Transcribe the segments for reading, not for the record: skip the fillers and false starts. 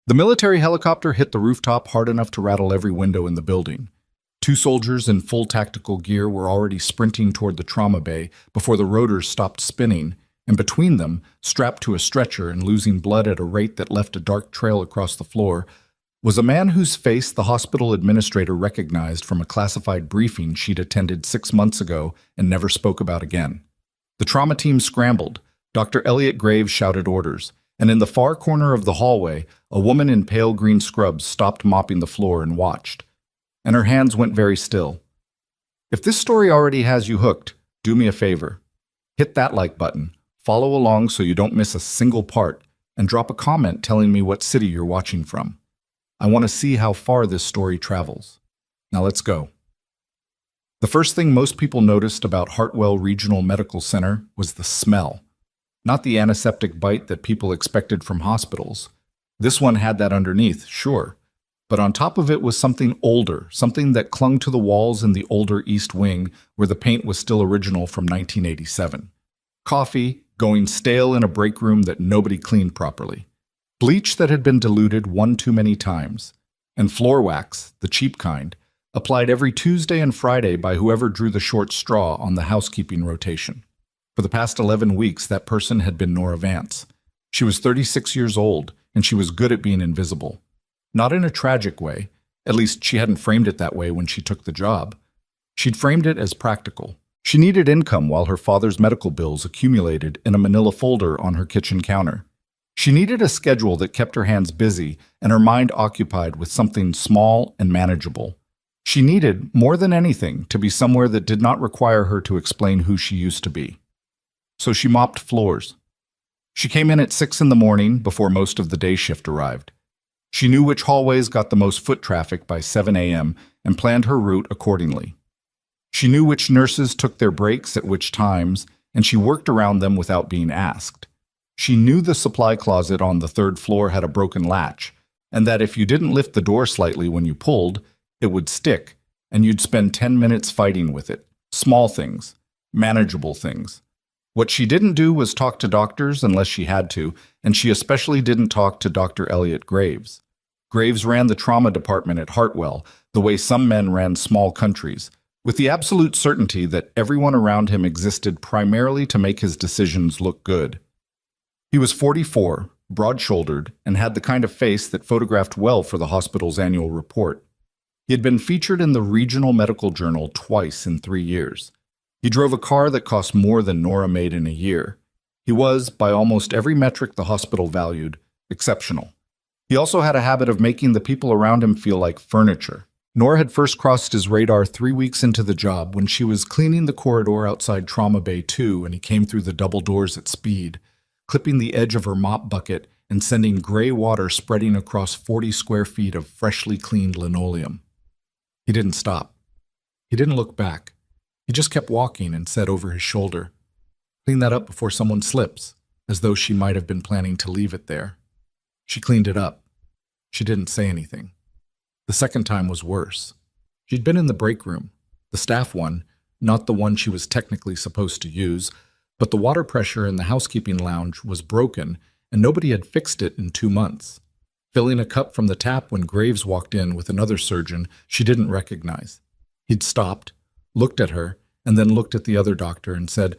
The military helicopter hit the rooftop hard enough to rattle every window in the building. Two soldiers in full tactical gear were already sprinting toward the trauma bay before the rotors stopped spinning, and between them, strapped to a stretcher and losing blood at a rate that left a dark trail across the floor, was a man whose face the hospital administrator recognized from a classified briefing she'd attended 6 months ago and never spoke about again. The trauma team scrambled. Dr. Elliot Graves shouted orders, and in the far corner of the hallway, a woman in pale green scrubs stopped mopping the floor and watched. And her hands went very still. If this story already has you hooked, do me a favor. Hit that like button, follow along so you don't miss a single part, and drop a comment telling me what city you're watching from. I want to see how far this story travels. Now let's go. The first thing most people noticed about Hartwell Regional Medical Center was the smell. Not the antiseptic bite that people expected from hospitals. This one had that underneath, sure. But on top of it was something older, something that clung to the walls in the older East Wing where the paint was still original from 1987. Coffee, going stale in a break room that nobody cleaned properly. Bleach that had been diluted one too many times. And floor wax, the cheap kind, applied every Tuesday and Friday by whoever drew the short straw on the housekeeping rotation. For the past 11 weeks, that person had been Nora Vance. She was 36 years old, and she was good at being invisible. Not in a tragic way, at least she hadn't framed it that way when she took the job. She'd framed it as practical. She needed income while her father's medical bills accumulated in a manila folder on her kitchen counter. She needed a schedule that kept her hands busy and her mind occupied with something small and manageable. She needed, more than anything, to be somewhere that did not require her to explain who she used to be. So she mopped floors. She came in at 6 in the morning before most of the day shift arrived. She knew which hallways got the most foot traffic by 7 a.m. and planned her route accordingly. She knew which nurses took their breaks at which times, and she worked around them without being asked. She knew the supply closet on the 3rd floor had a broken latch, and that if you didn't lift the door slightly when you pulled, it would stick, and you'd spend 10 minutes fighting with it. Small things, manageable things. What she didn't do was talk to doctors unless she had to, and she especially didn't talk to Dr. Elliot Graves. Graves ran the trauma department at Hartwell, the way some men ran small countries, with the absolute certainty that everyone around him existed primarily to make his decisions look good. He was 44, broad-shouldered, and had the kind of face that photographed well for the hospital's annual report. He had been featured in the Regional Medical Journal twice in 3 years. He drove a car that cost more than Nora made in a year. He was, by almost every metric the hospital valued, exceptional. He also had a habit of making the people around him feel like furniture. Nora had first crossed his radar 3 weeks into the job when she was cleaning the corridor outside Trauma Bay 2 and he came through the double doors at speed, clipping the edge of her mop bucket and sending gray water spreading across 40 square feet of freshly cleaned linoleum. He didn't stop. He didn't look back. He just kept walking and said over his shoulder, "Clean that up before someone slips," as though she might have been planning to leave it there. She cleaned it up. She didn't say anything. The second time was worse. She'd been in the break room, the staff one, not the one she was technically supposed to use, but the water pressure in the housekeeping lounge was broken and nobody had fixed it in 2 months. Filling a cup from the tap when Graves walked in with another surgeon she didn't recognize. He'd stopped, looked at her, and then looked at the other doctor and said,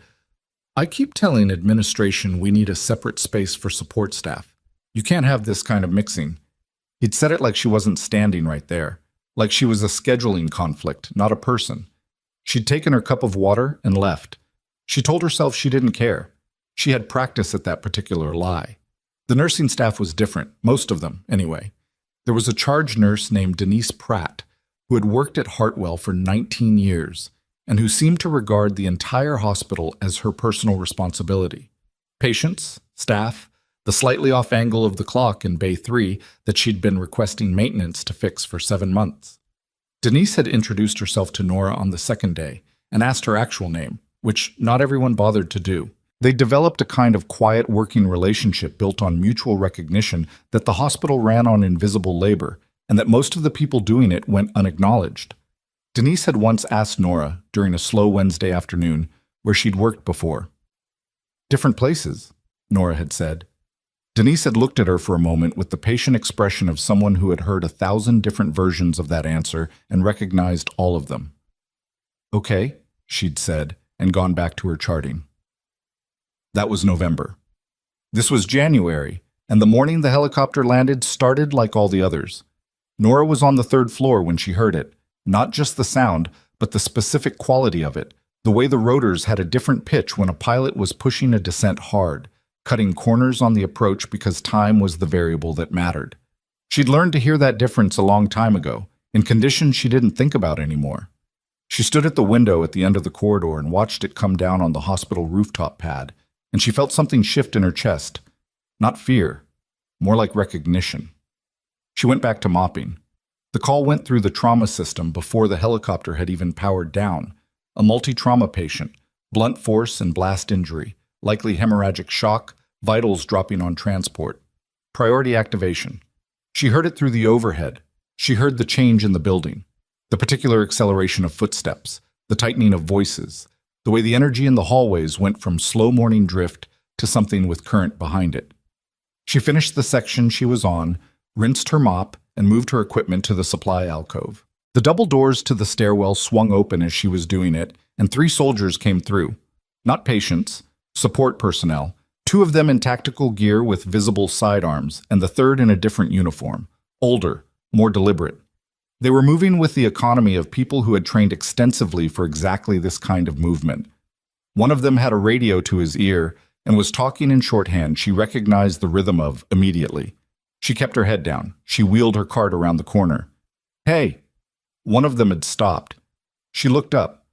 "I keep telling administration we need a separate space for support staff. You can't have this kind of mixing." He'd said it like she wasn't standing right there, like she was a scheduling conflict, not a person. She'd taken her cup of water and left. She told herself she didn't care. She had practice at that particular lie. The nursing staff was different, most of them, anyway. There was a charge nurse named Denise Pratt, who had worked at Hartwell for 19 years, and who seemed to regard the entire hospital as her personal responsibility. Patients, staff, the slightly off angle of the clock in Bay 3 that she'd been requesting maintenance to fix for 7 months. Denise had introduced herself to Nora on the second day and asked her actual name, which not everyone bothered to do. They developed a kind of quiet working relationship built on mutual recognition that the hospital ran on invisible labor, and that most of the people doing it went unacknowledged. Denise had once asked Nora, during a slow Wednesday afternoon, where she'd worked before. "Different places," Nora had said. Denise had looked at her for a moment with the patient expression of someone who had heard 1,000 different versions of that answer and recognized all of them. "Okay," she'd said, and gone back to her charting. That was November. This was January, and the morning the helicopter landed started like all the others. Nora was on the 3rd floor when she heard it, not just the sound, but the specific quality of it, the way the rotors had a different pitch when a pilot was pushing a descent hard, cutting corners on the approach because time was the variable that mattered. She'd learned to hear that difference a long time ago, in conditions she didn't think about anymore. She stood at the window at the end of the corridor and watched it come down on the hospital rooftop pad, and she felt something shift in her chest. Not fear, more like recognition. She went back to mopping. The call went through the trauma system before the helicopter had even powered down. A multi-trauma patient, blunt force and blast injury, likely hemorrhagic shock, vitals dropping on transport. Priority activation. She heard it through the overhead. She heard the change in the building, the particular acceleration of footsteps, the tightening of voices, the way the energy in the hallways went from slow morning drift to something with current behind it. She finished the section she was on, rinsed her mop, and moved her equipment to the supply alcove. The double doors to the stairwell swung open as she was doing it, and 3 soldiers came through. Not patients, support personnel, 2 of them in tactical gear with visible sidearms, and the 3rd in a different uniform, older, more deliberate. They were moving with the economy of people who had trained extensively for exactly this kind of movement. One of them had a radio to his ear and was talking in shorthand she recognized the rhythm of immediately. She kept her head down. She wheeled her cart around the corner. "Hey!" One of them had stopped. She looked up.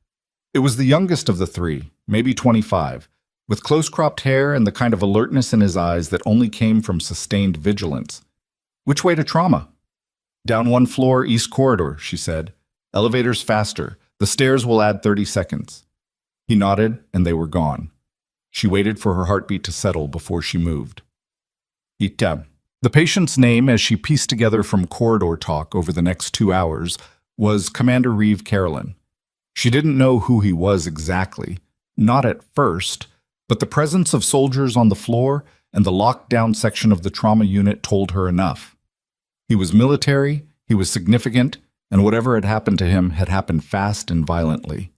It was the youngest of the 3, maybe 25, with close-cropped hair and the kind of alertness in his eyes that only came from sustained vigilance. "Which way to trauma?" "Down 1 floor, east corridor," she said. "Elevators faster. The stairs will add 30 seconds. He nodded, and they were gone. She waited for her heartbeat to settle before she moved. Itam. The patient's name, as she pieced together from corridor talk over the next 2 hours, was Commander Reeve Carolan. She didn't know who he was exactly, not at first, but the presence of soldiers on the floor and the locked-down section of the trauma unit told her enough. He was military, he was significant, and whatever had happened to him had happened fast and violently.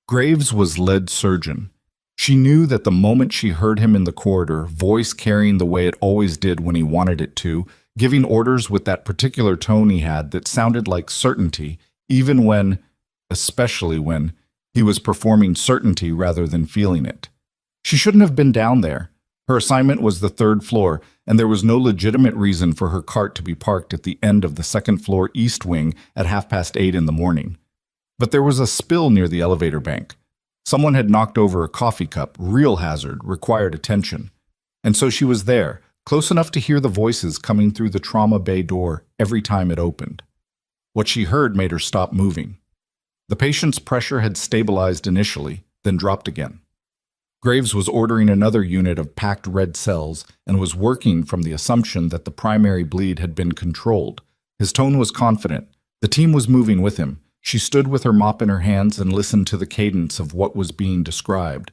Graves was lead surgeon. She knew that the moment she heard him in the corridor, voice carrying the way it always did when he wanted it to, giving orders with that particular tone he had that sounded like certainty, even when, especially when, he was performing certainty rather than feeling it. She shouldn't have been down there. Her assignment was the 3rd floor, and there was no legitimate reason for her cart to be parked at the end of the 2nd floor east wing at 8:30 in the morning. But there was a spill near the elevator bank. Someone had knocked over a coffee cup, real hazard, required attention. And so she was there, close enough to hear the voices coming through the trauma bay door every time it opened. What she heard made her stop moving. The patient's pressure had stabilized initially, then dropped again. Graves was ordering another unit of packed red cells and was working from the assumption that the primary bleed had been controlled. His tone was confident. The team was moving with him. She stood with her mop in her hands and listened to the cadence of what was being described.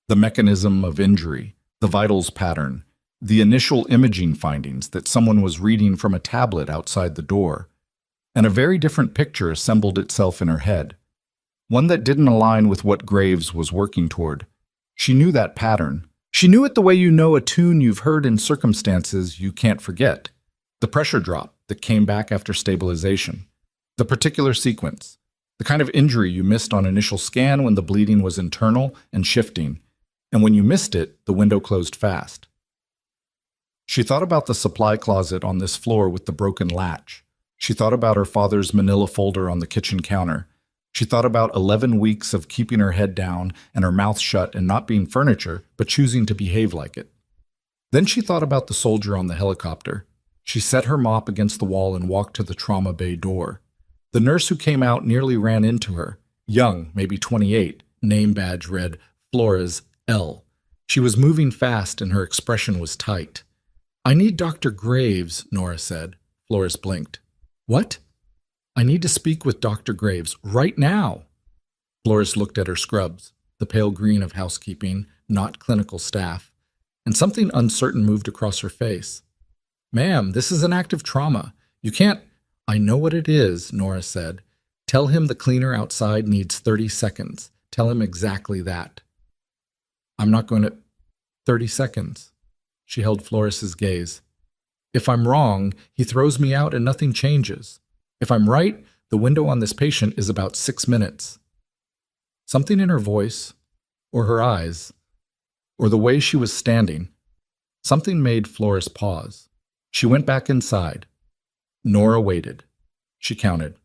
The mechanism of injury, the vitals pattern, the initial imaging findings that someone was reading from a tablet outside the door. And a very different picture assembled itself in her head. One that didn't align with what Graves was working toward. She knew that pattern. She knew it the way you know a tune you've heard in circumstances you can't forget. The pressure drop that came back after stabilization. The particular sequence. The kind of injury you missed on initial scan when the bleeding was internal and shifting. And when you missed it, the window closed fast. She thought about the supply closet on this floor with the broken latch. She thought about her father's manila folder on the kitchen counter. She thought about 11 weeks of keeping her head down and her mouth shut and not being furniture, but choosing to behave like it. Then she thought about the soldier on the helicopter. She set her mop against the wall and walked to the trauma bay door. The nurse who came out nearly ran into her. Young, maybe 28, name badge read Flores L. She was moving fast and her expression was tight. "I need Dr. Graves," Nora said. Flores blinked. "What?" "I need to speak with Dr. Graves right now." Flores looked at her scrubs, the pale green of housekeeping, not clinical staff. and something uncertain moved across her face. "Ma'am, this is an active trauma. You can't—" "I know what it is," Nora said. "Tell him the cleaner outside needs 30 seconds. Tell him exactly that." "I'm not going to—" 30 seconds. She held Floris's gaze. "If I'm wrong, he throws me out and nothing changes. If I'm right, the window on this patient is about 6 minutes." Something in her voice, or her eyes, or the way she was standing, something made Floris pause. She went back inside. Nora waited. She counted.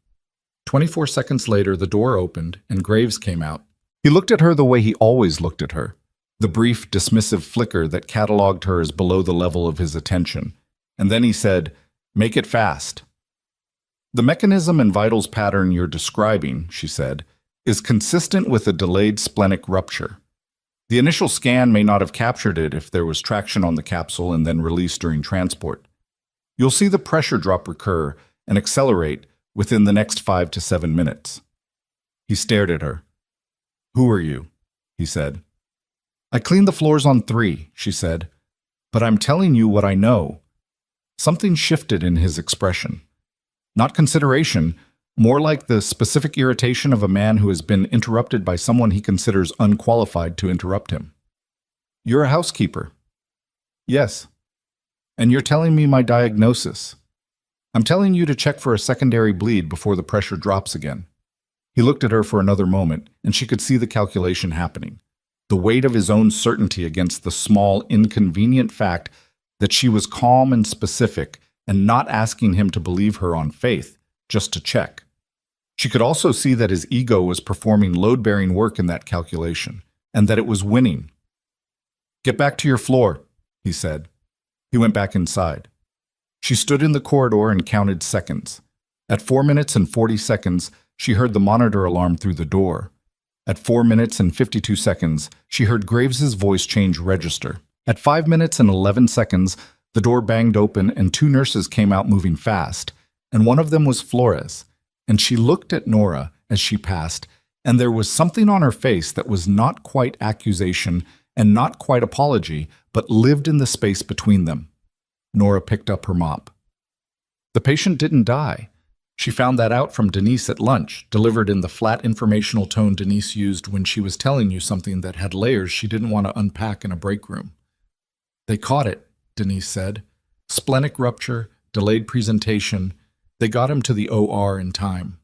24 seconds later, the door opened and Graves came out. He looked at her the way he always looked at her, the brief, dismissive flicker that cataloged her as below the level of his attention. And then he said, "Make it fast." "The mechanism and vitals pattern you're describing," she said, "is consistent with a delayed splenic rupture. The initial scan may not have captured it if there was traction on the capsule and then release during transport. You'll see the pressure drop recur and accelerate within the next 5 to 7 minutes." He stared at her. "Who are you?" he said. "I cleaned the floors on 3, she said. "But I'm telling you what I know." Something shifted in his expression. Not consideration, more like the specific irritation of a man who has been interrupted by someone he considers unqualified to interrupt him. "You're a housekeeper." "Yes." "And you're telling me my diagnosis." "I'm telling you to check for a secondary bleed before the pressure drops again." He looked at her for another moment, and she could see the calculation happening. The weight of his own certainty against the small, inconvenient fact that she was calm and specific and not asking him to believe her on faith, just to check. She could also see that his ego was performing load-bearing work in that calculation, and that it was winning. "Get back to your floor," he said. He went back inside. She stood in the corridor and counted seconds. At 4 minutes and 40 seconds, she heard the monitor alarm through the door. At 4 minutes and 52 seconds, she heard Graves's voice change register. At 5 minutes and 11 seconds, the door banged open and 2 nurses came out moving fast, and one of them was Flores, and she looked at Nora as she passed, and there was something on her face that was not quite accusation and not quite apology, but lived in the space between them. Nora picked up her mop. "The patient didn't die." She found that out from Denise at lunch, delivered in the flat informational tone Denise used when she was telling you something that had layers she didn't want to unpack in a break room. "They caught it," Denise said. "Splenic rupture, delayed presentation. They got him to the OR in time."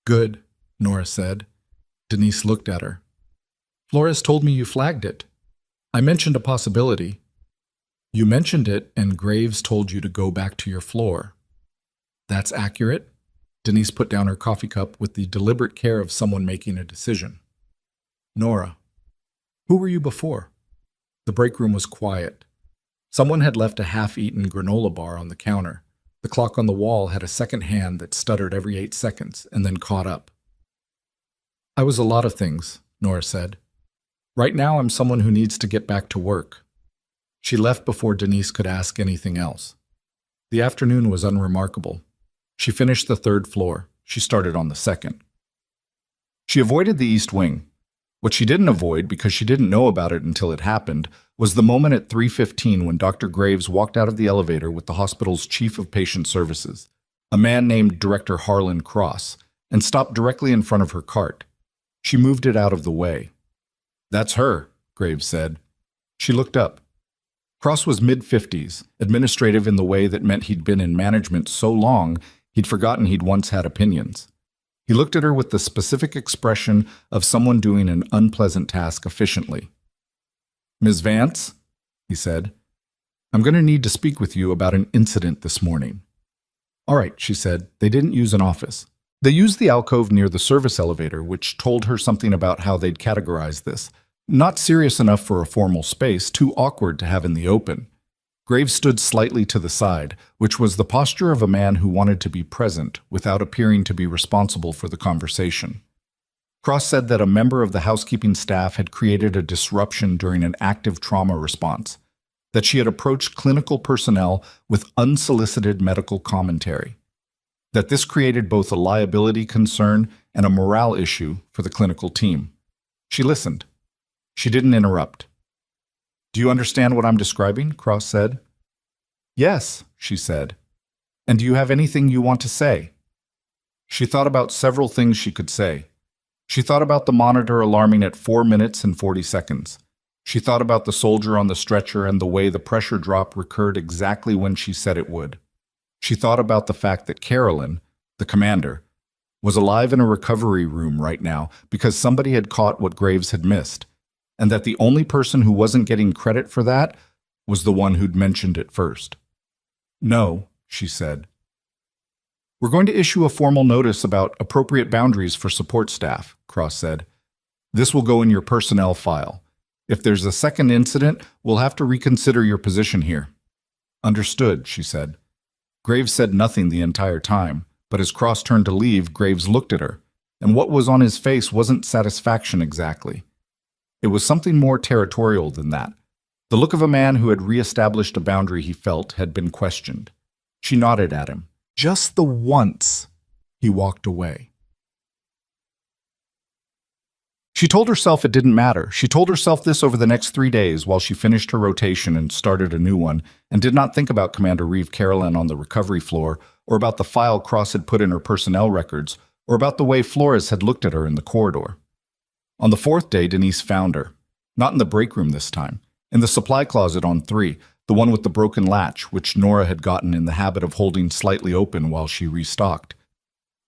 "Good," Nora said. Denise looked at her. "Flores told me you flagged it." "I mentioned a possibility." "You mentioned it, and Graves told you to go back to your floor." "That's accurate." Denise put down her coffee cup with the deliberate care of someone making a decision. "Nora, who were you before?" The break room was quiet. Someone had left a half-eaten granola bar on the counter. The clock on the wall had a second hand that stuttered every 8 seconds and then caught up. "I was a lot of things," Nora said. "Right now I'm someone who needs to get back to work." She left before Denise could ask anything else. The afternoon was unremarkable. She finished the 3rd floor. She started on the 2nd. She avoided the East Wing. What she didn't avoid, because she didn't know about it until it happened, was the moment at 3:15 when Dr. Graves walked out of the elevator with the hospital's chief of patient services, a man named Director Harlan Cross, and stopped directly in front of her cart. She moved it out of the way. "That's her," Graves said. She looked up. Cross was mid-50s, administrative in the way that meant he'd been in management so long he'd forgotten he'd once had opinions. He looked at her with the specific expression of someone doing an unpleasant task efficiently. "Ms. Vance," he said, "I'm going to need to speak with you about an incident this morning." "All right," she said. They didn't use an office. They used the alcove near the service elevator, which told her something about how they'd categorize this. Not serious enough for a formal space, too awkward to have in the open. Graves stood slightly to the side, which was the posture of a man who wanted to be present without appearing to be responsible for the conversation. Cross said that a member of the housekeeping staff had created a disruption during an active trauma response, that she had approached clinical personnel with unsolicited medical commentary, that this created both a liability concern and a morale issue for the clinical team. She listened. She didn't interrupt. Do you understand what I'm describing? Cross said. Yes, she said. And do you have anything you want to say? She thought about several things she could say. She thought about the monitor alarming at 4 minutes and 40 seconds. She thought about the soldier on the stretcher and the way the pressure drop recurred exactly when she said it would. She thought about the fact that Carolan, the commander, was alive in a recovery room right now because somebody had caught what Graves had missed, and that the only person who wasn't getting credit for that was the one who'd mentioned it first. No, she said. We're going to issue a formal notice about appropriate boundaries for support staff, Cross said. This will go in your personnel file. If there's a second incident, we'll have to reconsider your position here. Understood, she said. Graves said nothing the entire time, but as Cross turned to leave, Graves looked at her, and what was on his face wasn't satisfaction exactly. It was something more territorial than that. The look of a man who had reestablished a boundary he felt had been questioned. She nodded at him. Just the once. He walked away. She told herself it didn't matter. She told herself this over the next 3 days while she finished her rotation and started a new one, and did not think about Commander Reeve Carolan on the recovery floor, or about the file Cross had put in her personnel records, or about the way Flores had looked at her in the corridor. On the 4th day, Denise found her. Not in the break room this time. In the supply closet on 3, the one with the broken latch, which Nora had gotten in the habit of holding slightly open while she restocked.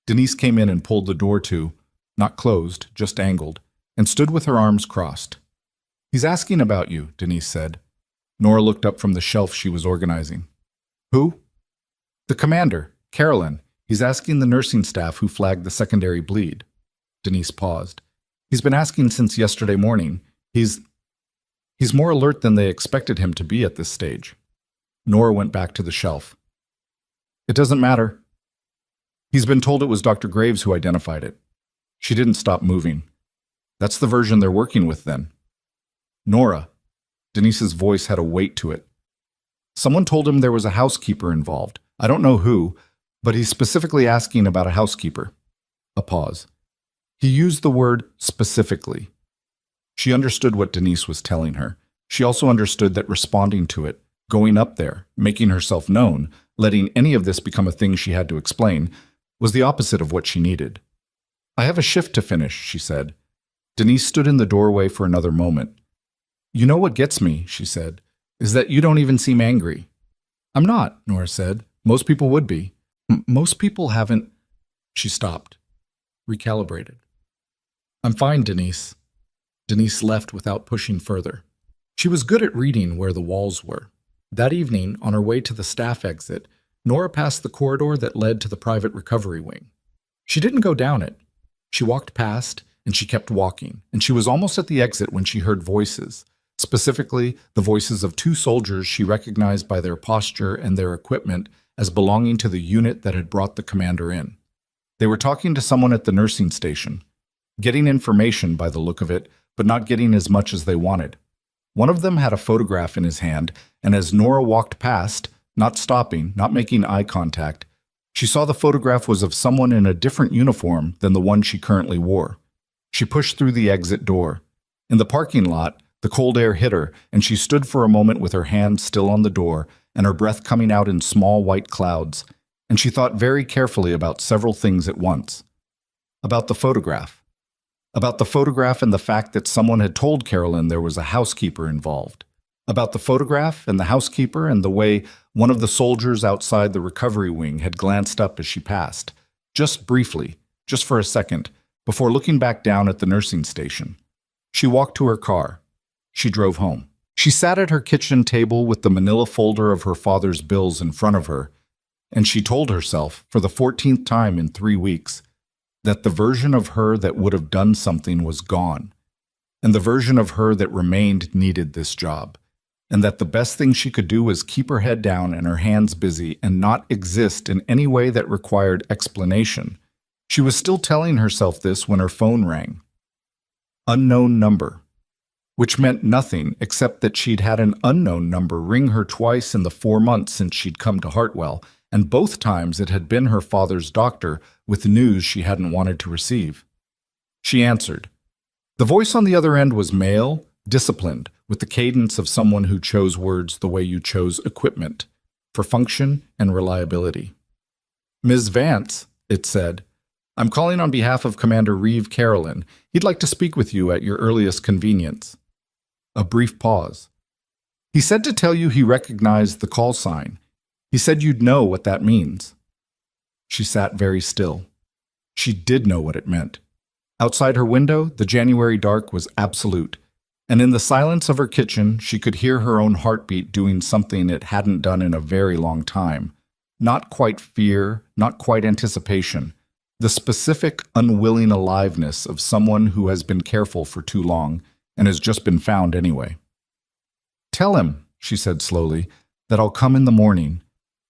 Denise came in and pulled the door to, not closed, just angled, and stood with her arms crossed. He's asking about you, Denise said. Nora looked up from the shelf she was organizing. Who? The commander, Carolan. He's asking the nursing staff who flagged the secondary bleed. Denise paused. He's been asking since yesterday morning. He's more alert than they expected him to be at this stage. Nora went back to the shelf. It doesn't matter. He's been told it was Dr. Graves who identified it. She didn't stop moving. That's the version they're working with then. Nora. Denise's voice had a weight to it. Someone told him there was a housekeeper involved. I don't know who, but he's specifically asking about a housekeeper. A pause. He used the word specifically. She understood what Denise was telling her. She also understood that responding to it, going up there, making herself known, letting any of this become a thing she had to explain, was the opposite of what she needed. I have a shift to finish, she said. Denise stood in the doorway for another moment. You know what gets me, she said, is that you don't even seem angry. I'm not, Nora said. Most people would be. Most people haven't. She stopped, recalibrated. I'm fine, Denise. Denise left without pushing further. She was good at reading where the walls were. That evening, on her way to the staff exit, Nora passed the corridor that led to the private recovery wing. She didn't go down it. She walked past, and she kept walking, and she was almost at the exit when she heard voices, specifically the voices of 2 soldiers she recognized by their posture and their equipment as belonging to the unit that had brought the commander in. They were talking to someone at the nursing station, getting information by the look of it, but not getting as much as they wanted. One of them had a photograph in his hand, and as Nora walked past, not stopping, not making eye contact, she saw the photograph was of someone in a different uniform than the one she currently wore. She pushed through the exit door. In the parking lot, the cold air hit her, and she stood for a moment with her hand still on the door and her breath coming out in small white clouds, and she thought very carefully about several things at once. About the photograph. About the photograph and the fact that someone had told Carolan there was a housekeeper involved. About the photograph and the housekeeper and the way one of the soldiers outside the recovery wing had glanced up as she passed, just briefly, just for a second, before looking back down at the nursing station. She walked to her car. She drove home. She sat at her kitchen table with the manila folder of her father's bills in front of her, and she told herself, for the 14th time in 3 weeks, that the version of her that would have done something was gone, and the version of her that remained needed this job, and that the best thing she could do was keep her head down and her hands busy and not exist in any way that required explanation. She was still telling herself this when her phone rang. Unknown number. Which meant nothing except that she'd had an unknown number ring her twice in the 4 months since she'd come to Hartwell, and both times it had been her father's doctor with news she hadn't wanted to receive. She answered. The voice on the other end was male, disciplined, with the cadence of someone who chose words the way you chose equipment, for function and reliability. "Ms. Vance," it said, "I'm calling on behalf of Commander Reeve Carolan. He'd like to speak with you at your earliest convenience." A brief pause. "He said to tell you he recognized the call sign. He said you'd know what that means." She sat very still. She did know what it meant. Outside her window, the January dark was absolute, and in the silence of her kitchen, she could hear her own heartbeat doing something it hadn't done in a very long time. Not quite fear, not quite anticipation, the specific, unwilling aliveness of someone who has been careful for too long and has just been found anyway. "Tell him," she said slowly, "that I'll come in the morning."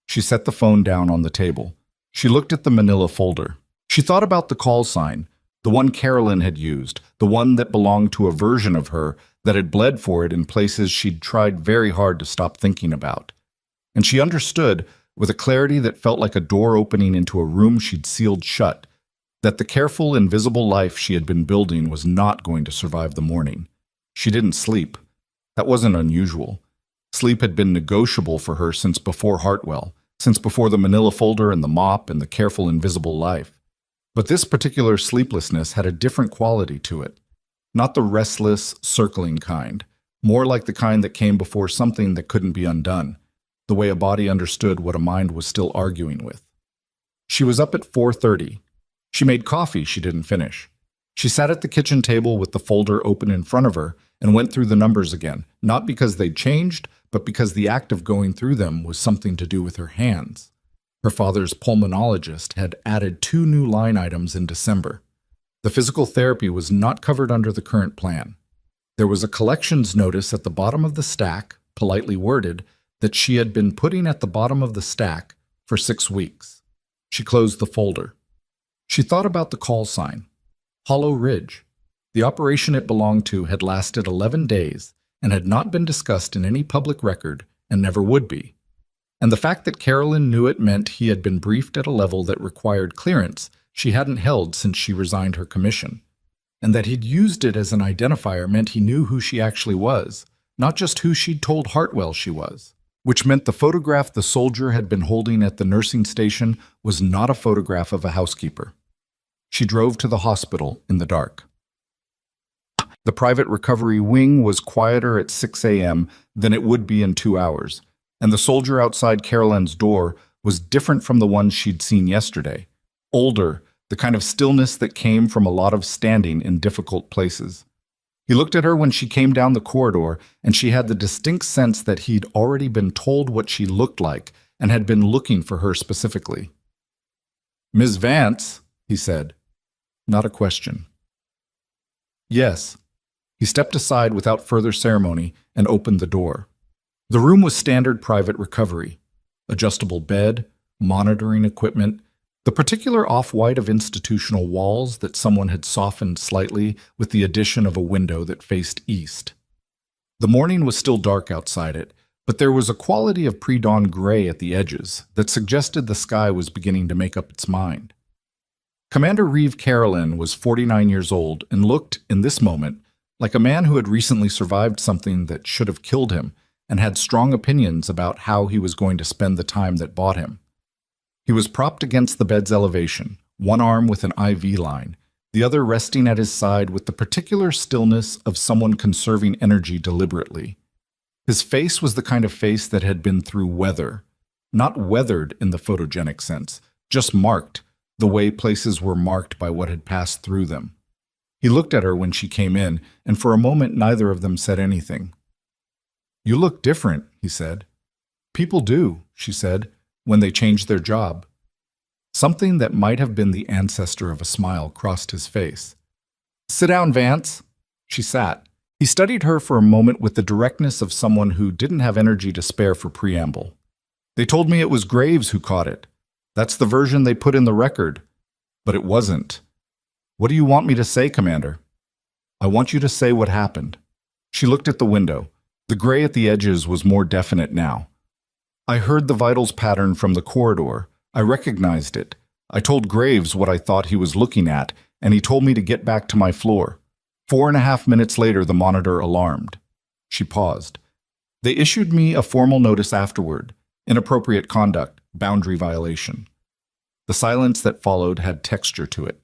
She set the phone down on the table. She looked at the manila folder. She thought about the call sign, the one Carolan had used, the one that belonged to a version of her that had bled for it in places she'd tried very hard to stop thinking about. And she understood, with a clarity that felt like a door opening into a room she'd sealed shut, that the careful, invisible life she had been building was not going to survive the morning. She didn't sleep. That wasn't unusual. Sleep had been negotiable for her since before Hartwell, since before the manila folder and the mop and the careful, invisible life. But this particular sleeplessness had a different quality to it. Not the restless, circling kind, more like the kind that came before something that couldn't be undone, the way a body understood what a mind was still arguing with. She was up at 4:30. She made coffee she didn't finish. She sat at the kitchen table with the folder open in front of her and went through the numbers again, not because they'd changed, but because the act of going through them was something to do with her hands. Her father's pulmonologist had added 2 new line items in December. The physical therapy was not covered under the current plan. There was a collections notice at the bottom of the stack, politely worded, that she had been putting at the bottom of the stack for 6 weeks. She closed the folder. She thought about the call sign. Hollow Ridge. The operation it belonged to had lasted 11 days and had not been discussed in any public record and never would be. And the fact that Carolan knew it meant he had been briefed at a level that required clearance she hadn't held since she resigned her commission. And that he'd used it as an identifier meant he knew who she actually was, not just who she'd told Hartwell she was. Which meant the photograph the soldier had been holding at the nursing station was not a photograph of a housekeeper. She drove to the hospital in the dark. The private recovery wing was quieter at 6 a.m. than it would be in 2 hours, and the soldier outside Carolan's door was different from the one she'd seen yesterday. Older, the kind of stillness that came from a lot of standing in difficult places. He looked at her when she came down the corridor, and she had the distinct sense that he'd already been told what she looked like and had been looking for her specifically. "Ms. Vance," he said. Not a question. "Yes." He stepped aside without further ceremony and opened the door. The room was standard private recovery. Adjustable bed, monitoring equipment, the particular off-white of institutional walls that someone had softened slightly with the addition of a window that faced east. The morning was still dark outside it, but there was a quality of pre-dawn gray at the edges that suggested the sky was beginning to make up its mind. Commander Reeve Carolan was 49 years old and looked, in this moment, like a man who had recently survived something that should have killed him and had strong opinions about how he was going to spend the time that bought him. He was propped against the bed's elevation, one arm with an IV line, the other resting at his side with the particular stillness of someone conserving energy deliberately. His face was the kind of face that had been through weather, not weathered in the photogenic sense, just marked, the way places were marked by what had passed through them. He looked at her when she came in, and for a moment neither of them said anything. "You look different," he said. "People do," she said, "when they change their job." Something that might have been the ancestor of a smile crossed his face. "Sit down, Vance." She sat. He studied her for a moment with the directness of someone who didn't have energy to spare for preamble. "They told me it was Graves who caught it. That's the version they put in the record. But it wasn't. What do you want me to say, Commander?" "I want you to say what happened." She looked at the window. The gray at the edges was more definite now. "I heard the vitals pattern from the corridor. I recognized it. I told Graves what I thought he was looking at, and he told me to get back to my floor. 4.5 minutes later, the monitor alarmed." She paused. They issued me a formal notice afterward. Inappropriate conduct, boundary violation. The silence that followed had texture to it.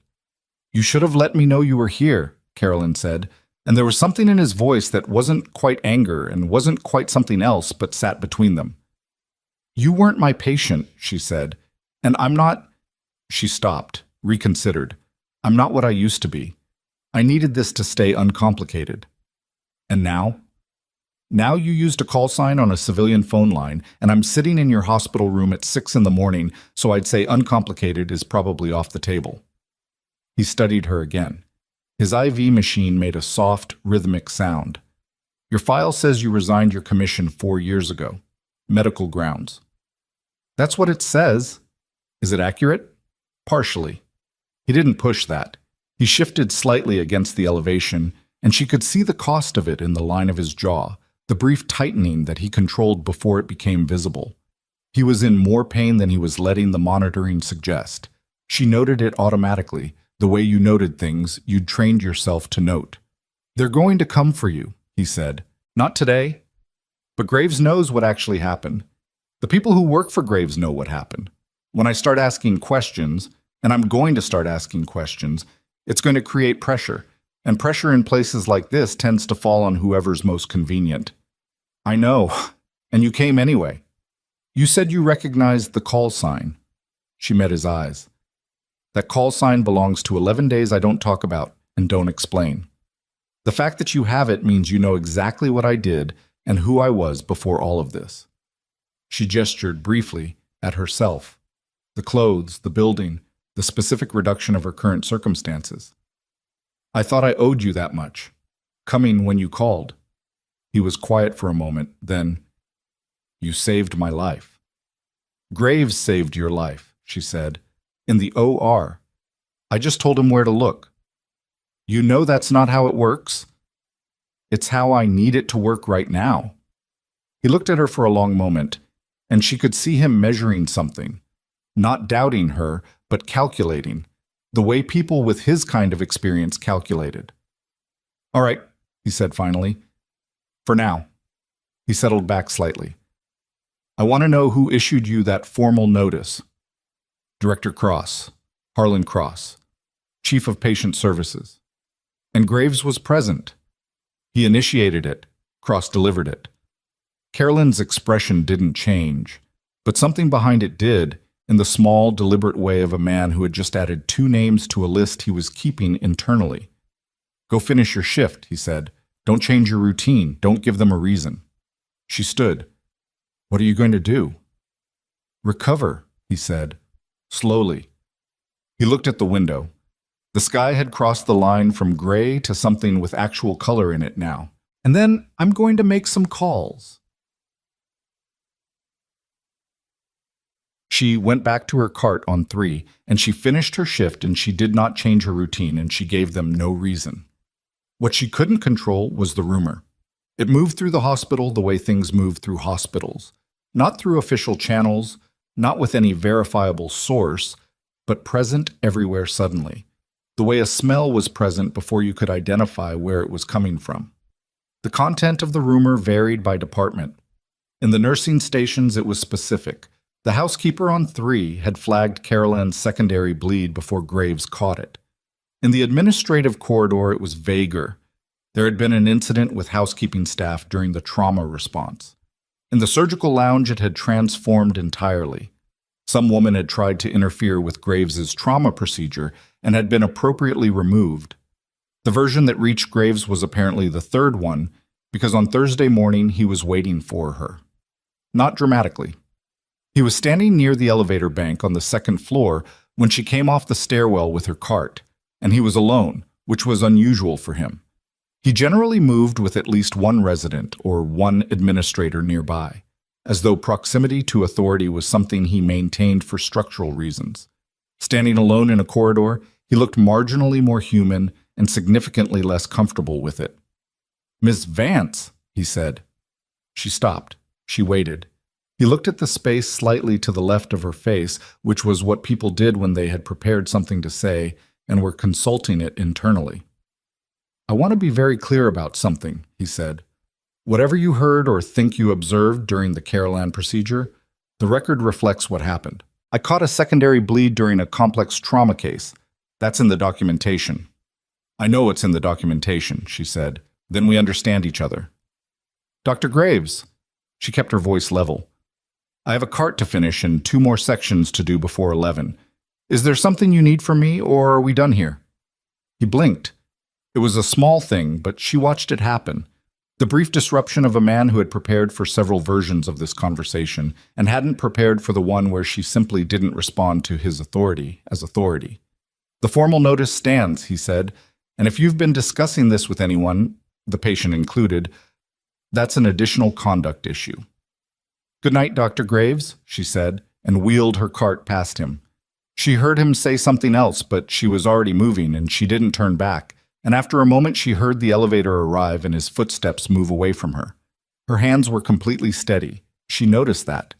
You should have let me know you were here, Carolan said, and there was something in his voice that wasn't quite anger and wasn't quite something else but sat between them. You weren't my patient, she said, and I'm not… She stopped, reconsidered. I'm not what I used to be. I needed this to stay uncomplicated. And now? Now you used a call sign on a civilian phone line, and I'm sitting in your hospital room at 6 in the morning, so I'd say uncomplicated is probably off the table. He studied her again. His IV machine made a soft, rhythmic sound. Your file says you resigned your commission 4 years ago. Medical grounds. That's what it says. Is it accurate? Partially. He didn't push that. He shifted slightly against the elevation, and she could see the cost of it in the line of his jaw, the brief tightening that he controlled before it became visible. He was in more pain than he was letting the monitoring suggest. She noted it automatically, the way you noted things you'd trained yourself to note. They're going to come for you, he said. Not today. But Graves knows what actually happened. The people who work for Graves know what happened. When I start asking questions, and I'm going to start asking questions, it's going to create pressure, and pressure in places like this tends to fall on whoever's most convenient. I know, and you came anyway. You said you recognized the call sign. She met his eyes. That call sign belongs to 11 days I don't talk about and don't explain. The fact that you have it means you know exactly what I did and who I was before all of this. She gestured briefly at herself, the clothes, the building, the specific reduction of her current circumstances. I thought I owed you that much, coming when you called. He was quiet for a moment, then, you saved my life. Graves saved your life, she said, in the OR. I just told him where to look. You know that's not how it works? It's how I need it to work right now. He looked at her for a long moment, and she could see him measuring something, not doubting her, but calculating, the way people with his kind of experience calculated. All right, he said finally. For now. He settled back slightly. I want to know who issued you that formal notice. Director Cross, Harlan Cross, Chief of Patient Services. And Graves was present. He initiated it. Cross delivered it. Carolan's expression didn't change, but something behind it did, in the small, deliberate way of a man who had just added 2 names to a list he was keeping internally. Go finish your shift, he said. Don't change your routine. Don't give them a reason. She stood. What are you going to do? Recover, he said, slowly. He looked at the window. The sky had crossed the line from gray to something with actual color in it now. And then I'm going to make some calls. She went back to her cart on 3, and she finished her shift, and she did not change her routine, and she gave them no reason. What she couldn't control was the rumor. It moved through the hospital the way things move through hospitals, not through official channels, not with any verifiable source, but present everywhere suddenly, the way a smell was present before you could identify where it was coming from. The content of the rumor varied by department. In the nursing stations, it was specific. The housekeeper on 3 had flagged Carolan's secondary bleed before Graves caught it. In the administrative corridor, it was vaguer. There had been an incident with housekeeping staff during the trauma response. In the surgical lounge, it had transformed entirely. Some woman had tried to interfere with Graves's trauma procedure and had been appropriately removed. The version that reached Graves was apparently the 3rd one, because on Thursday morning he was waiting for her. Not dramatically. He was standing near the elevator bank on the 2nd floor when she came off the stairwell with her cart, and he was alone, which was unusual for him. He generally moved with at least one resident or one administrator nearby, as though proximity to authority was something he maintained for structural reasons. Standing alone in a corridor, he looked marginally more human and significantly less comfortable with it. "Miss Vance," he said. She stopped. She waited. He looked at the space slightly to the left of her face, which was what people did when they had prepared something to say and were consulting it internally. "I want to be very clear about something," he said. Whatever you heard or think you observed during the Carolan procedure, the record reflects what happened. I caught a secondary bleed during a complex trauma case. That's in the documentation. I know it's in the documentation, she said. Then we understand each other. Dr. Graves. She kept her voice level. I have a cart to finish and 2 more sections to do before 11. Is there something you need from me, or are we done here? He blinked. It was a small thing, but she watched it happen. The brief disruption of a man who had prepared for several versions of this conversation and hadn't prepared for the one where she simply didn't respond to his authority as authority. The formal notice stands, he said, and if you've been discussing this with anyone, the patient included, that's an additional conduct issue. Good night, Dr. Graves, she said, and wheeled her cart past him. She heard him say something else, but she was already moving, and she didn't turn back, and after a moment she heard the elevator arrive and his footsteps move away from her. Her hands were completely steady. She noticed that.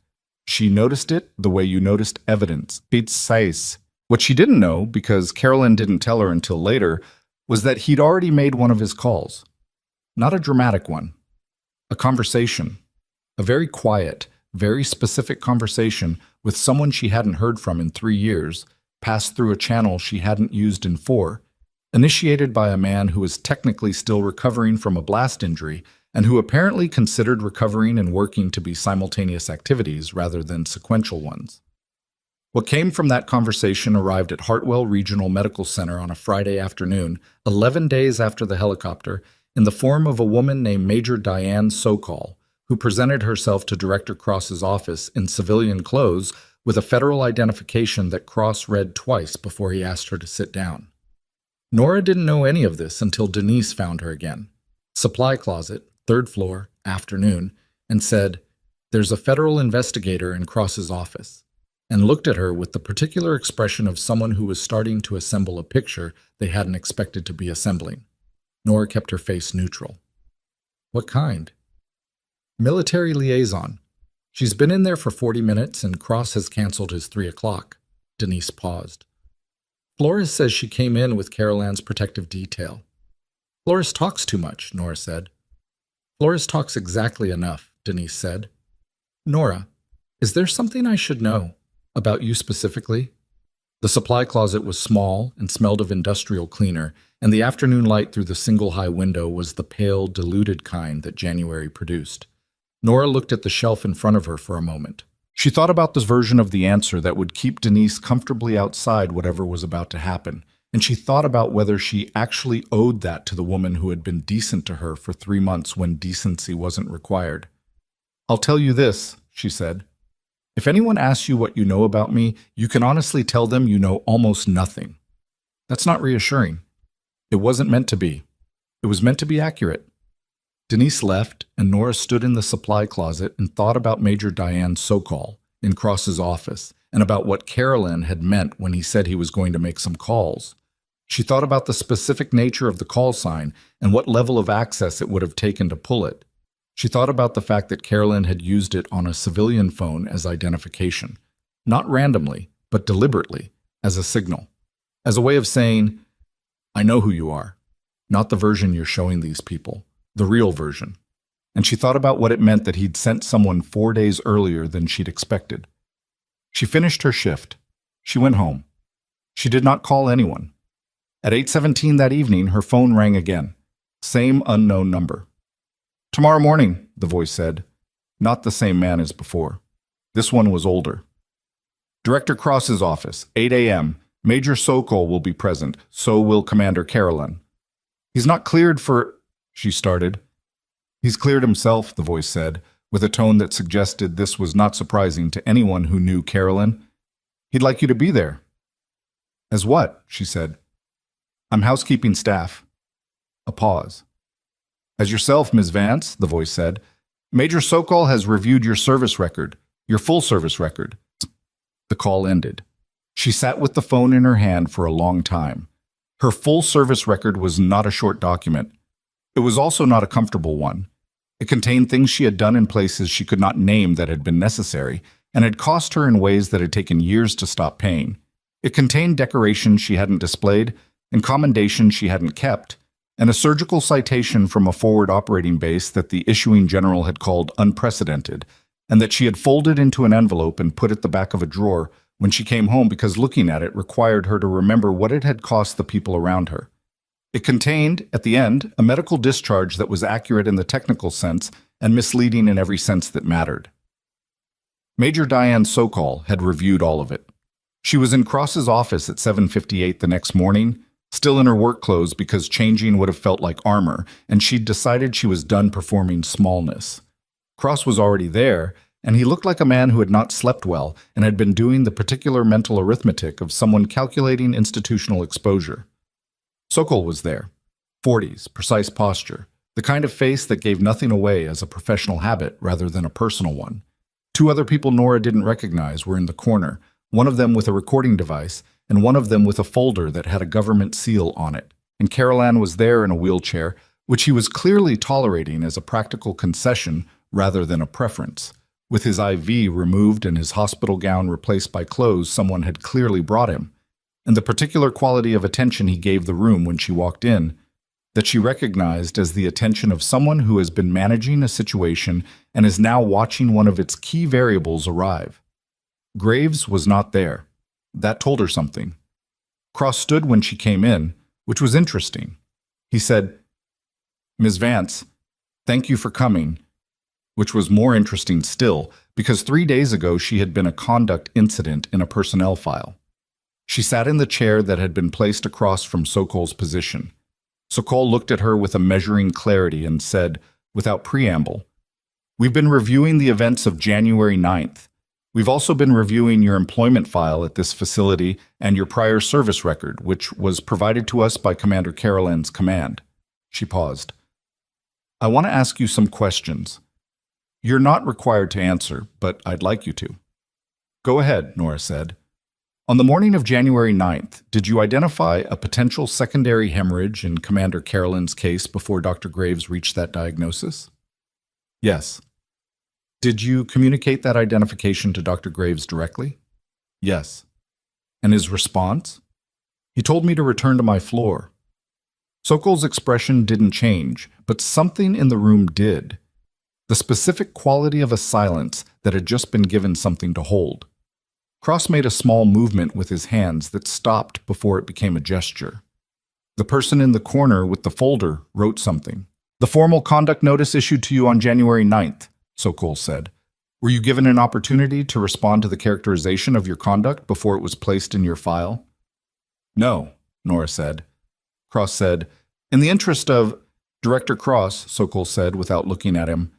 She noticed it the way you noticed evidence. It's size. What she didn't know, because Carolan didn't tell her until later, was that he'd already made one of his calls. Not a dramatic one. A conversation. A very quiet, very specific conversation with someone she hadn't heard from in 3 years, passed through a channel she hadn't used in 4, initiated by a man who was technically still recovering from a blast injury and who apparently considered recovering and working to be simultaneous activities rather than sequential ones. What came from that conversation arrived at Hartwell Regional Medical Center on a Friday afternoon, 11 days after the helicopter, in the form of a woman named Major Diane Sokol, who presented herself to Director Cross's office in civilian clothes with a federal identification that Cross read twice before he asked her to sit down. Nora didn't know any of this until Denise found her again. Supply closet, 3rd floor, afternoon, and said, "There's a federal investigator in Cross's office," and looked at her with the particular expression of someone who was starting to assemble a picture they hadn't expected to be assembling. Nora kept her face neutral. What kind? Military liaison. She's been in there for 40 minutes and Cross has canceled his 3 o'clock. Denise paused. Flores says she came in with Carolan's protective detail. Flores talks too much, Nora said. Flores talks exactly enough, Denise said. Nora, is there something I should know about you specifically? The supply closet was small and smelled of industrial cleaner, and the afternoon light through the single high window was the pale, diluted kind that January produced. Nora looked at the shelf in front of her for a moment. She thought about this version of the answer that would keep Denise comfortably outside whatever was about to happen, and she thought about whether she actually owed that to the woman who had been decent to her for 3 months when decency wasn't required. I'll tell you this, she said. If anyone asks you what you know about me, you can honestly tell them you know almost nothing. That's not reassuring. It wasn't meant to be. It was meant to be accurate. Denise left, and Nora stood in the supply closet and thought about Major Diane Sokol in Cross's office and about what Carolan had meant when he said he was going to make some calls. She thought about the specific nature of the call sign and what level of access it would have taken to pull it. She thought about the fact that Carolan had used it on a civilian phone as identification, not randomly, but deliberately, as a signal, as a way of saying, I know who you are, not the version you're showing these people, the real version. And she thought about what it meant that he'd sent someone 4 days earlier than she'd expected. She finished her shift. She went home. She did not call anyone. At 8:17 that evening, her phone rang again. Same unknown number. Tomorrow morning, the voice said. Not the same man as before. This one was older. Director Cross's office, 8 a.m. Major Sokol will be present, so will Commander Carolan. He's not cleared for... she started. He's cleared himself, the voice said, with a tone that suggested this was not surprising to anyone who knew Carolan. He'd like you to be there. As what? She said. I'm housekeeping staff. A pause. As yourself, Ms. Vance, the voice said. Major Sokol has reviewed your service record, your full service record. The call ended. She sat with the phone in her hand for a long time. Her full service record was not a short document. It was also not a comfortable one. It contained things she had done in places she could not name that had been necessary, and had cost her in ways that had taken years to stop paying. It contained decorations she hadn't displayed, and commendations she hadn't kept, and a surgical citation from a forward operating base that the issuing general had called unprecedented, and that she had folded into an envelope and put at the back of a drawer when she came home because looking at it required her to remember what it had cost the people around her. It contained, at the end, a medical discharge that was accurate in the technical sense and misleading in every sense that mattered. Major Diane Sokol had reviewed all of it. She was in Cross's office at 7:58 the next morning, still in her work clothes because changing would have felt like armor, and she'd decided she was done performing smallness. Cross was already there, and he looked like a man who had not slept well and had been doing the particular mental arithmetic of someone calculating institutional exposure. Sokol was there. 40s, precise posture, the kind of face that gave nothing away as a professional habit rather than a personal one. Two other people Nora didn't recognize were in the corner, one of them with a recording device, and one of them with a folder that had a government seal on it. And Carolan was there in a wheelchair, which he was clearly tolerating as a practical concession rather than a preference. With his IV removed and his hospital gown replaced by clothes someone had clearly brought him, and the particular quality of attention he gave the room when she walked in, that she recognized as the attention of someone who has been managing a situation and is now watching one of its key variables arrive. Graves was not there. That told her something. Cross stood when she came in, which was interesting. He said, "Ms. Vance, thank you for coming," which was more interesting still, because 3 days ago she had been a conduct incident in a personnel file. She sat in the chair that had been placed across from Sokol's position. Sokol looked at her with a measuring clarity and said, without preamble, "We've been reviewing the events of January 9th. We've also been reviewing your employment file at this facility and your prior service record, which was provided to us by Commander Carolan's command." She paused. "I want to ask you some questions. You're not required to answer, but I'd like you to." "Go ahead," Nora said. "On the morning of January 9th, did you identify a potential secondary hemorrhage in Commander Carolan's case before Dr. Graves reached that diagnosis?" "Yes." "Did you communicate that identification to Dr. Graves directly?" "Yes." "And his response?" "He told me to return to my floor." Sokol's expression didn't change, but something in the room did. The specific quality of a silence that had just been given something to hold. Cross made a small movement with his hands that stopped before it became a gesture. The person in the corner with the folder wrote something. "The formal conduct notice issued to you on January 9th, Sokol said. "Were you given an opportunity to respond to the characterization of your conduct before it was placed in your file?" "No," Nora said. Cross said, "In the interest of—" "Director Cross," Sokol said without looking at him,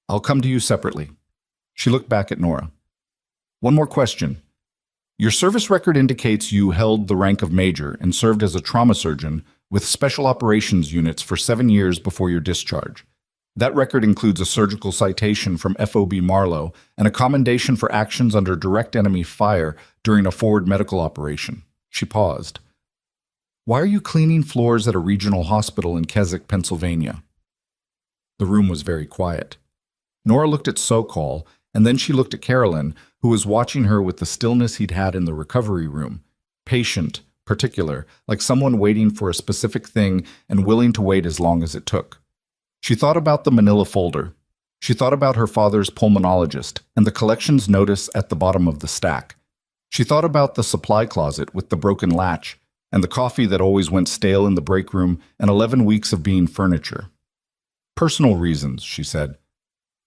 "I'll come to you separately." She looked back at Nora. "One more question. Your service record indicates you held the rank of major and served as a trauma surgeon with special operations units for 7 years before your discharge. That record includes a surgical citation from FOB Marlowe and a commendation for actions under direct enemy fire during a forward medical operation." She paused. "Why are you cleaning floors at a regional hospital in Keswick, Pennsylvania?" The room was very quiet. Nora looked at Sokol, and then she looked at Carolan, who was watching her with the stillness he'd had in the recovery room, patient, particular, like someone waiting for a specific thing and willing to wait as long as it took. She thought about the manila folder. She thought about her father's pulmonologist and the collections notice at the bottom of the stack. She thought about the supply closet with the broken latch and the coffee that always went stale in the break room and 11 weeks of being furniture. "Personal reasons," she said.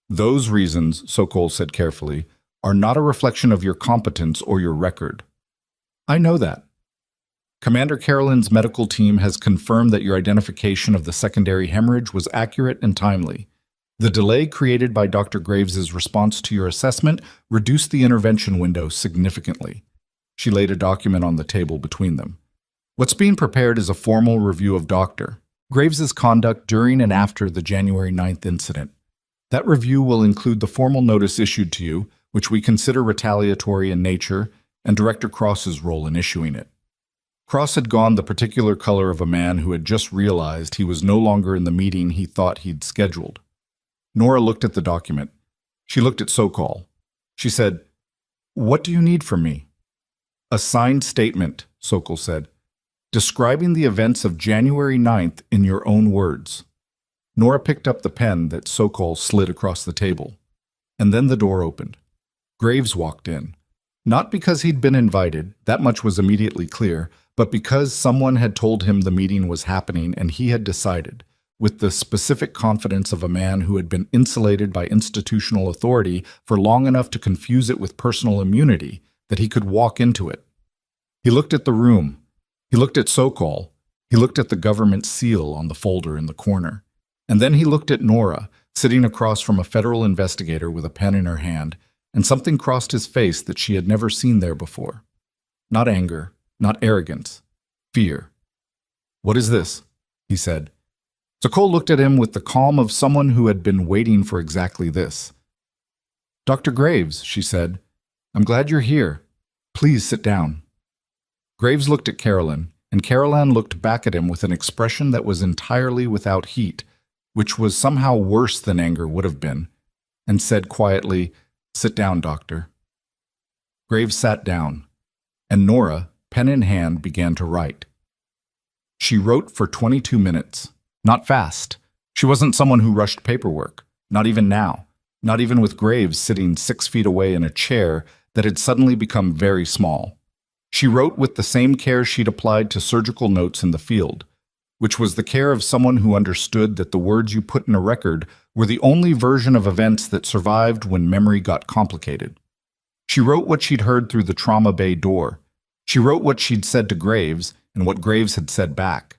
"Those reasons," Sokol said carefully, "are not a reflection of your competence or your record." "I know that." "Commander Carolan's medical team has confirmed that your identification of the secondary hemorrhage was accurate and timely. The delay created by Dr. Graves's response to your assessment reduced the intervention window significantly." She laid a document on the table between them. "What's being prepared is a formal review of Dr. Graves's conduct during and after the January 9th incident. That review will include the formal notice issued to you, which we consider retaliatory in nature, and Director Cross's role in issuing it." Cross had gone the particular color of a man who had just realized he was no longer in the meeting he thought he'd scheduled. Nora looked at the document. She looked at Sokol. She said, "What do you need from me?" "A signed statement," Sokol said. describing the events of January 9th in your own words. Nora picked up the pen that Sokol slid across the table. And then the door opened. Graves walked in. Not because he'd been invited, that much was immediately clear, but because someone had told him the meeting was happening and he had decided, with the specific confidence of a man who had been insulated by institutional authority for long enough to confuse it with personal immunity, that he could walk into it. He looked at the room. He looked at Sokol. He looked at the government seal on the folder in the corner. And then he looked at Nora, sitting across from a federal investigator with a pen in her hand, and something crossed his face that she had never seen there before. Not anger, not arrogance, fear. "What is this?" he said. Sokol looked at him with the calm of someone who had been waiting for exactly this. "Dr. Graves," she said, "I'm glad you're here. Please sit down." Graves looked at Carolan, and Carolan looked back at him with an expression that was entirely without heat, which was somehow worse than anger would have been, and said quietly, "Sit down, doctor." Graves sat down, and Nora, pen in hand, began to write. She wrote for 22 minutes. Not fast. She wasn't someone who rushed paperwork, not even now, not even with Graves sitting 6 feet away in a chair that had suddenly become very small. She wrote with the same care she'd applied to surgical notes in the field, which was the care of someone who understood that the words you put in a record were the only version of events that survived when memory got complicated. She wrote what she'd heard through the trauma bay door. She wrote what she'd said to Graves and what Graves had said back.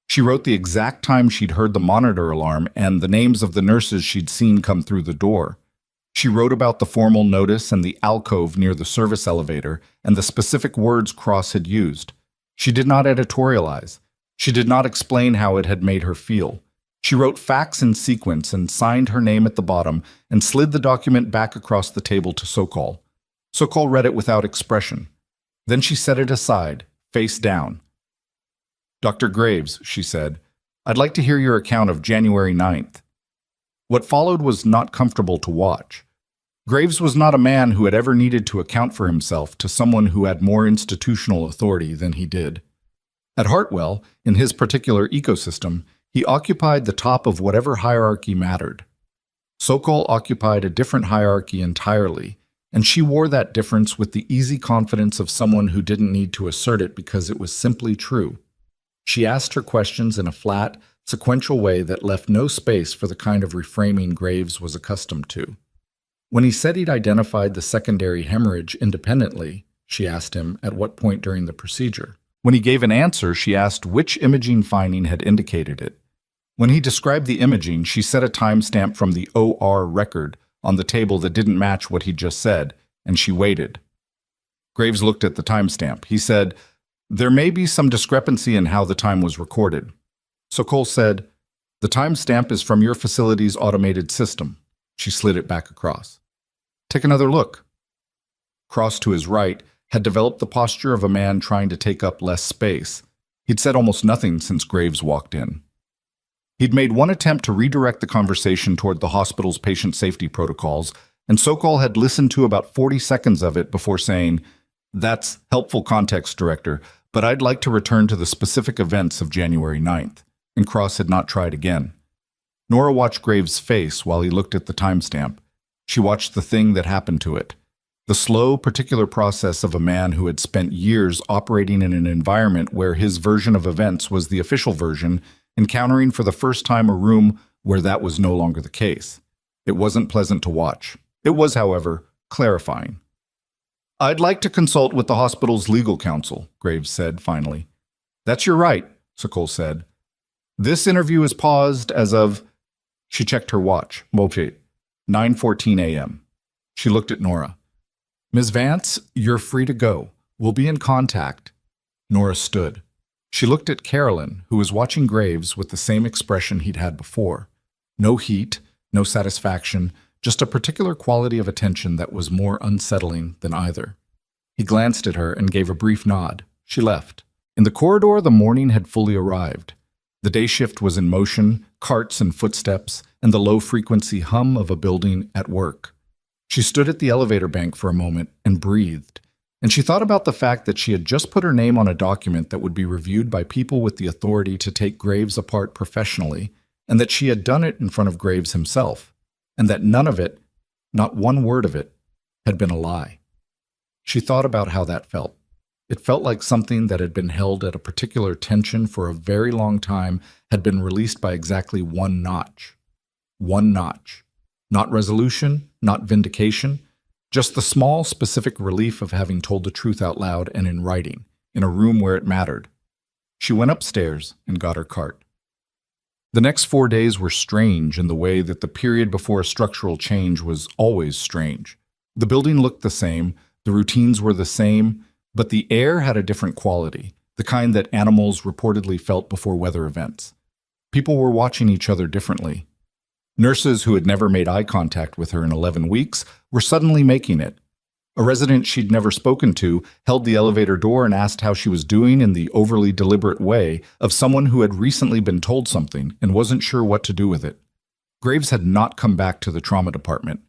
She wrote the exact time she'd heard the monitor alarm and the names of the nurses she'd seen come through the door. She wrote about the formal notice and the alcove near the service elevator and the specific words Cross had used. She did not editorialize. She did not explain how it had made her feel. She wrote facts in sequence and signed her name at the bottom and slid the document back across the table to Sokol. Sokol read it without expression. Then she set it aside, face down. "Dr. Graves," she said, "I'd like to hear your account of January 9th. What followed was not comfortable to watch. Graves was not a man who had ever needed to account for himself to someone who had more institutional authority than he did. At Hartwell, in his particular ecosystem, he occupied the top of whatever hierarchy mattered. Sokol occupied a different hierarchy entirely, and she wore that difference with the easy confidence of someone who didn't need to assert it because it was simply true. She asked her questions in a flat, sequential way that left no space for the kind of reframing Graves was accustomed to. When he said he'd identified the secondary hemorrhage independently, she asked him at what point during the procedure. When he gave an answer, she asked which imaging finding had indicated it. When he described the imaging, she set a timestamp from the OR record on the table that didn't match what he'd just said, and she waited. Graves looked at the timestamp. He said, "There may be some discrepancy in how the time was recorded." Sokol said, "The timestamp is from your facility's automated system." She slid it back across. "Take another look." Cross to his right had developed the posture of a man trying to take up less space. He'd said almost nothing since Graves walked in. He'd made one attempt to redirect the conversation toward the hospital's patient safety protocols, and Sokol had listened to about 40 seconds of it before saying, "That's helpful context, Director, but I'd like to return to the specific events of January 9th, and Cross had not tried again. Nora watched Graves' face while he looked at the timestamp. She watched the thing that happened to it. The slow, particular process of a man who had spent years operating in an environment where his version of events was the official version, encountering for the first time a room where that was no longer the case. It wasn't pleasant to watch. It was, however, clarifying. "I'd like to consult with the hospital's legal counsel," Graves said finally. "That's your right," Sokol said. "This interview is paused as of..." She checked her watch. 9:14 a.m. She looked at Nora. "Ms. Vance, you're free to go. We'll be in contact." Nora stood. She looked at Carolan, who was watching Graves with the same expression he'd had before. No heat, no satisfaction, just a particular quality of attention that was more unsettling than either. He glanced at her and gave a brief nod. She left. In the corridor, the morning had fully arrived. The day shift was in motion, carts and footsteps, and the low-frequency hum of a building at work. She stood at the elevator bank for a moment and breathed. And she thought about the fact that she had just put her name on a document that would be reviewed by people with the authority to take Graves apart professionally, and that she had done it in front of Graves himself, and that none of it, not one word of it, had been a lie. She thought about how that felt. It felt like something that had been held at a particular tension for a very long time had been released by exactly one notch. One notch. Not resolution, not vindication, just the small, specific relief of having told the truth out loud and in writing, in a room where it mattered. She went upstairs and got her cart. The next 4 days were strange in the way that the period before a structural change was always strange. The building looked the same, the routines were the same, but the air had a different quality, the kind that animals reportedly felt before weather events. People were watching each other differently. Nurses who had never made eye contact with her in 11 weeks were suddenly making it. A resident she'd never spoken to held the elevator door and asked how she was doing in the overly deliberate way of someone who had recently been told something and wasn't sure what to do with it. Graves had not come back to the trauma department.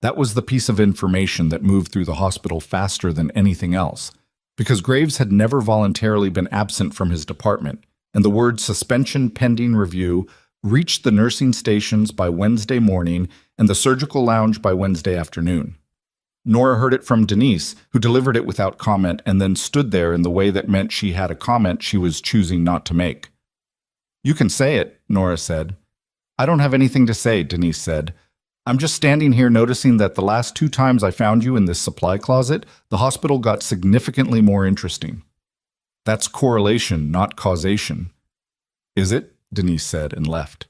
That was the piece of information that moved through the hospital faster than anything else, because Graves had never voluntarily been absent from his department, and the word suspension pending review reached the nursing stations by Wednesday morning and the surgical lounge by Wednesday afternoon. Nora heard it from Denise, who delivered it without comment and then stood there in the way that meant she had a comment she was choosing not to make. "You can say it," Nora said. "I don't have anything to say," Denise said. "I'm just standing here noticing that the last 2 times I found you in this supply closet, the hospital got significantly more interesting." "That's correlation, not causation." "Is it?" Denise said and left.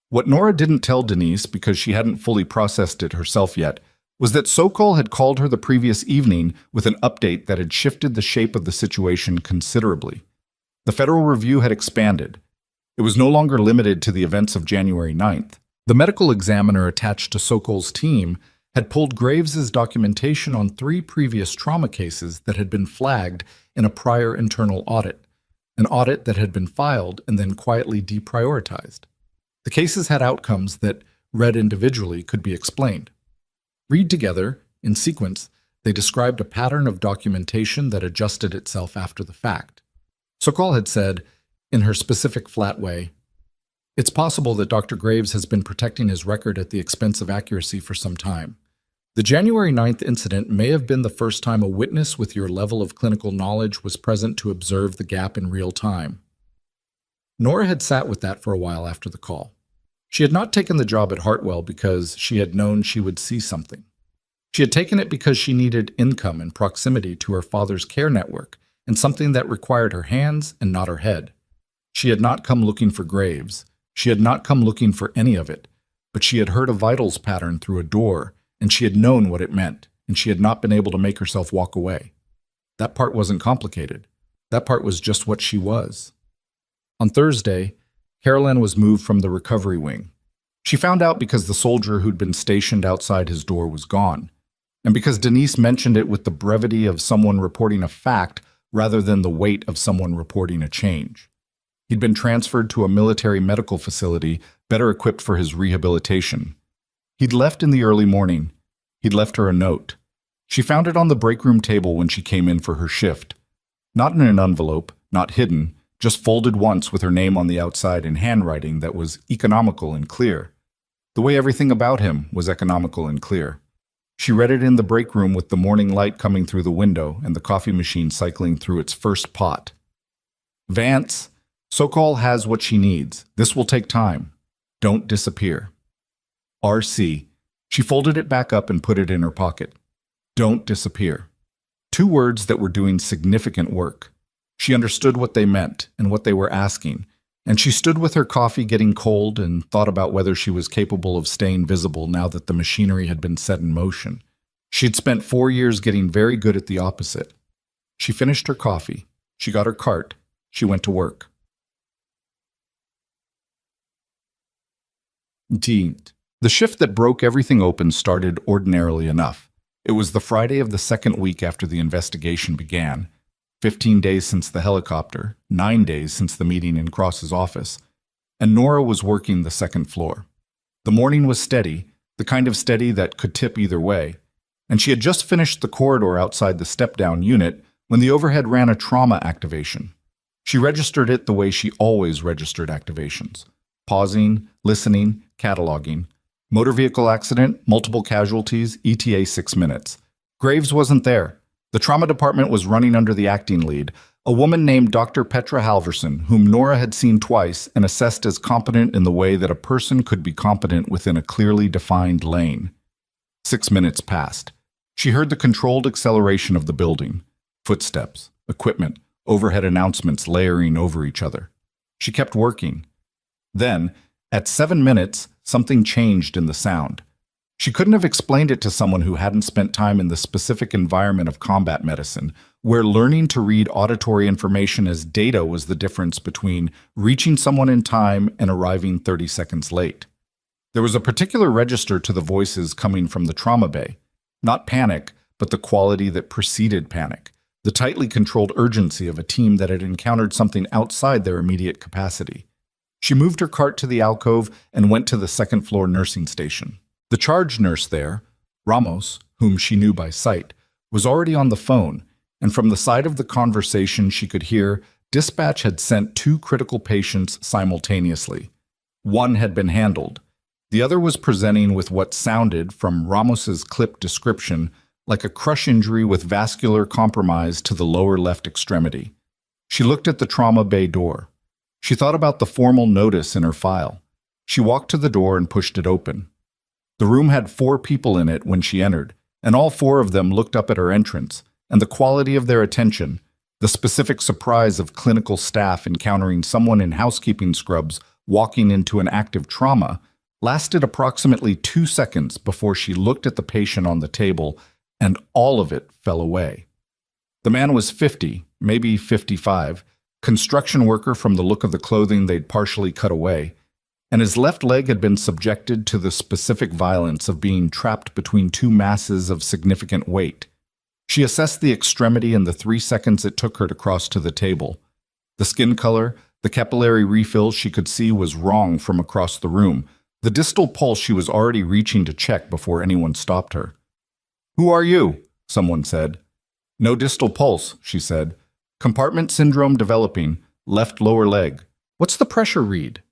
What Nora didn't tell Denise, because she hadn't fully processed it herself yet, was that Sokol had called her the previous evening with an update that had shifted the shape of the situation considerably. The federal review had expanded. It was no longer limited to the events of January 9th. The medical examiner attached to Sokol's team had pulled Graves's documentation on 3 previous trauma cases that had been flagged in a prior internal audit, an audit that had been filed and then quietly deprioritized. The cases had outcomes that, read individually, could be explained. Read together, in sequence, they described a pattern of documentation that adjusted itself after the fact. Sokol had said, in her specific flat way, "It's possible that Dr. Graves has been protecting his record at the expense of accuracy for some time. The January 9th incident may have been the first time a witness with your level of clinical knowledge was present to observe the gap in real time." Nora had sat with that for a while after the call. She had not taken the job at Hartwell because she had known she would see something. She had taken it because she needed income and proximity to her father's care network and something that required her hands and not her head. She had not come looking for Graves. She had not come looking for any of it, but she had heard a vitals pattern through a door, and she had known what it meant, and she had not been able to make herself walk away. That part wasn't complicated. That part was just what she was. On Thursday, Carolan was moved from the recovery wing. She found out because the soldier who'd been stationed outside his door was gone, and because Denise mentioned it with the brevity of someone reporting a fact rather than the weight of someone reporting a change. He'd been transferred to a military medical facility better equipped for his rehabilitation. He'd left in the early morning. He'd left her a note. She found it on the break room table when she came in for her shift. Not in an envelope, not hidden, just folded once with her name on the outside in handwriting that was economical and clear. The way everything about him was economical and clear. She read it in the break room with the morning light coming through the window and the coffee machine cycling through its first pot. "Vance, Sokol has what she needs. This will take time. Don't disappear. RC." She folded it back up and put it in her pocket. "Don't disappear." 2 words that were doing significant work. She understood what they meant and what they were asking, and she stood with her coffee getting cold and thought about whether she was capable of staying visible now that the machinery had been set in motion. She'd spent 4 years getting very good at the opposite. She finished her coffee. She got her cart. She went to work. The shift that broke everything open started ordinarily enough. It was the Friday of the 2nd week after the investigation began. 15 days since the helicopter, 9 days since the meeting in Cross's office, and Nora was working the 2nd floor. The morning was steady, the kind of steady that could tip either way. and she had just finished the corridor outside the step-down unit when the overhead ran a trauma activation. She registered it the way she always registered activations: pausing, listening, cataloging. Motor vehicle accident, multiple casualties, ETA 6 minutes. Graves wasn't there. The trauma department was running under the acting lead, a woman named Dr. Petra Halverson, whom Nora had seen twice and assessed as competent in the way that a person could be competent within a clearly defined lane. 6 minutes passed. She heard the controlled acceleration of the building. Footsteps, equipment, overhead announcements layering over each other. She kept working. Then, at 7 minutes, something changed in the sound. She couldn't have explained it to someone who hadn't spent time in the specific environment of combat medicine, where learning to read auditory information as data was the difference between reaching someone in time and arriving 30 seconds late. There was a particular register to the voices coming from the trauma bay. Not panic, but the quality that preceded panic. The tightly controlled urgency of a team that had encountered something outside their immediate capacity. She moved her cart to the alcove and went to the second-floor nursing station. The charge nurse there, Ramos, whom she knew by sight, was already on the phone, and from the side of the conversation she could hear dispatch had sent 2 critical patients simultaneously. One had been handled. The other was presenting with what sounded, from Ramos's clipped description, like a crush injury with vascular compromise to the lower left extremity. She looked at the trauma bay door. She thought about the formal notice in her file. She walked to the door and pushed it open. The room had 4 people in it when she entered, and all 4 of them looked up at her entrance, and the quality of their attention, the specific surprise of clinical staff encountering someone in housekeeping scrubs walking into an active trauma, lasted approximately 2 seconds before she looked at the patient on the table, and all of it fell away. The man was 50, maybe 55, construction worker from the look of the clothing they'd partially cut away, and his left leg had been subjected to the specific violence of being trapped between 2 masses of significant weight. She assessed the extremity in the 3 seconds it took her to cross to the table. The skin color, the capillary refill she could see was wrong from across the room. The distal pulse she was already reaching to check before anyone stopped her. "Who are you?" someone said. "No distal pulse," she said. "Compartment syndrome developing, left lower leg. What's the pressure read?"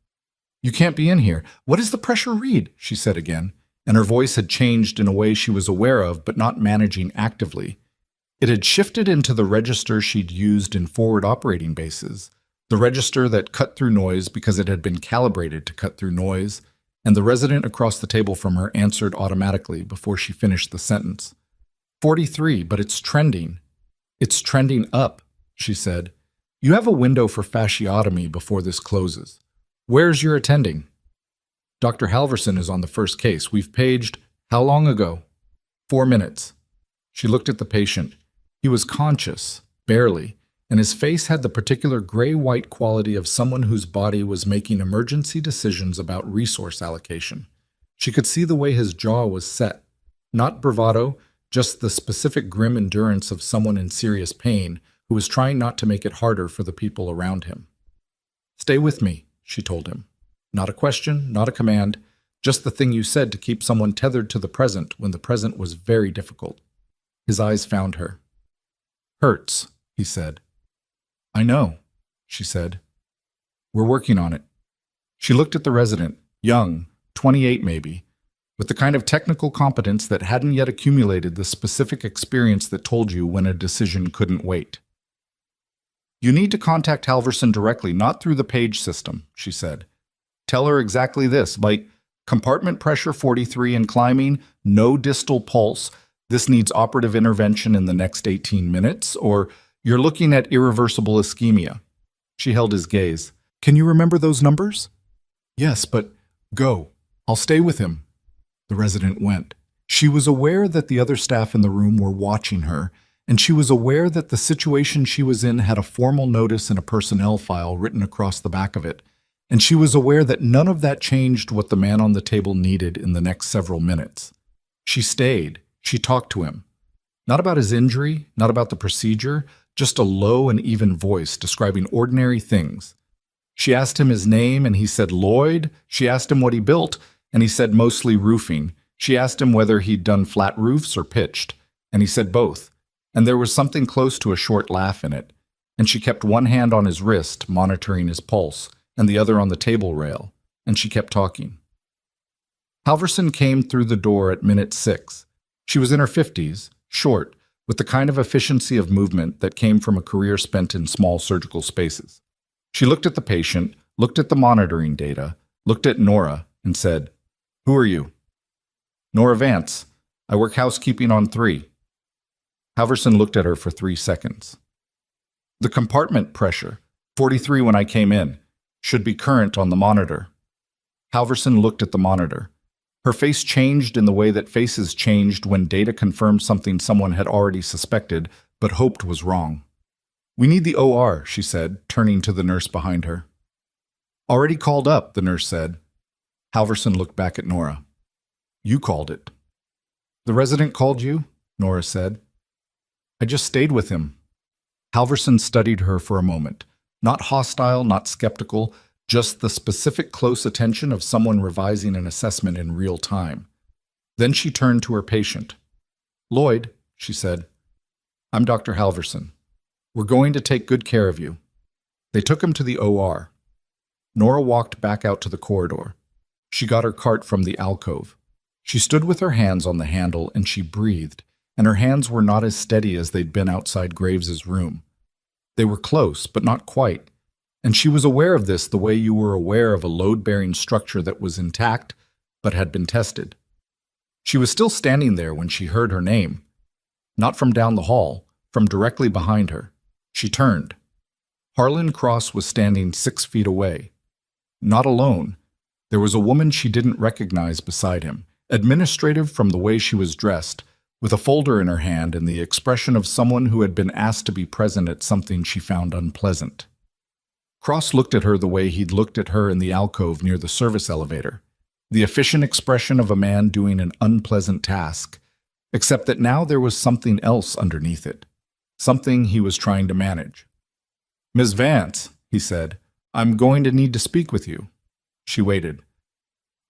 "You can't be in here. What is the pressure read?" she said again, and her voice had changed in a way she was aware of but not managing actively. It had shifted into the register she'd used in forward operating bases, the register that cut through noise because it had been calibrated to cut through noise, and the resident across the table from her answered automatically before she finished the sentence. 43, but it's trending. It's trending up, she said. You have a window for fasciotomy before this closes. Where's your attending? Dr. Halverson is on the first case. We've paged. How long ago? 4 minutes. She looked at the patient. He was conscious, barely, and his face had the particular gray-white quality of someone whose body was making emergency decisions about resource allocation. She could see the way his jaw was set. Not bravado, just the specific grim endurance of someone in serious pain who was trying not to make it harder for the people around him. Stay with me, she told him. Not a question, not a command, just the thing you said to keep someone tethered to the present when the present was very difficult. His eyes found her. Hurts, he said. I know, she said. We're working on it. She looked at the resident, young, 28 maybe, with the kind of technical competence that hadn't yet accumulated the specific experience that told you when a decision couldn't wait. You need to contact Halverson directly, not through the page system, she said. Tell her exactly this, like compartment pressure 43 and climbing, no distal pulse, this needs operative intervention in the next 18 minutes, or you're looking at irreversible ischemia. She held his gaze. Can you remember those numbers? Yes, but go. I'll stay with him. The resident went. She was aware that the other staff in the room were watching her, and she was aware that the situation she was in had a formal notice in a personnel file written across the back of it, and she was aware that none of that changed what the man on the table needed in the next several minutes. She stayed. She talked to him. Not about his injury, not about the procedure, just a low and even voice describing ordinary things. She asked him his name, and he said Lloyd. She asked him what he built, and he said mostly roofing. She asked him whether he'd done flat roofs or pitched, and he said both, and there was something close to a short laugh in it, and she kept one hand on his wrist, monitoring his pulse, and the other on the table rail, and she kept talking. Halverson came through the door at minute 6. She was in her 50s, short, with the kind of efficiency of movement that came from a career spent in small surgical spaces. She looked at the patient, looked at the monitoring data, looked at Nora, and said, "Who are you?" "Nora Vance. I work housekeeping on 3. Halverson looked at her for 3 seconds. "The compartment pressure, 43 when I came in, should be current on the monitor." Halverson looked at the monitor. Her face changed in the way that faces changed when data confirmed something someone had already suspected but hoped was wrong. "We need the OR," she said, turning to the nurse behind her. "Already called up," the nurse said. Halverson looked back at Nora. "You called it." "The resident called you?" Nora said. "I just stayed with him." Halverson studied her for a moment. Not hostile, not skeptical, just the specific close attention of someone revising an assessment in real time. Then she turned to her patient. "Lloyd," she said, "I'm Dr. Halverson. We're going to take good care of you." They took him to the OR. Nora walked back out to the corridor. She got her cart from the alcove. She stood with her hands on the handle and she breathed, and her hands were not as steady as they'd been outside Graves's room. They were close, but not quite, and she was aware of this the way you were aware of a load-bearing structure that was intact but had been tested. She was still standing there when she heard her name. Not from down the hall, from directly behind her. She turned. Harlan Cross was standing 6 feet away. Not alone. There was a woman she didn't recognize beside him, administrative from the way she was dressed, with a folder in her hand and the expression of someone who had been asked to be present at something she found unpleasant. Cross looked at her the way he'd looked at her in the alcove near the service elevator, the efficient expression of a man doing an unpleasant task, except that now there was something else underneath it, something he was trying to manage. "Ms. Vance," he said, "I'm going to need to speak with you." She waited.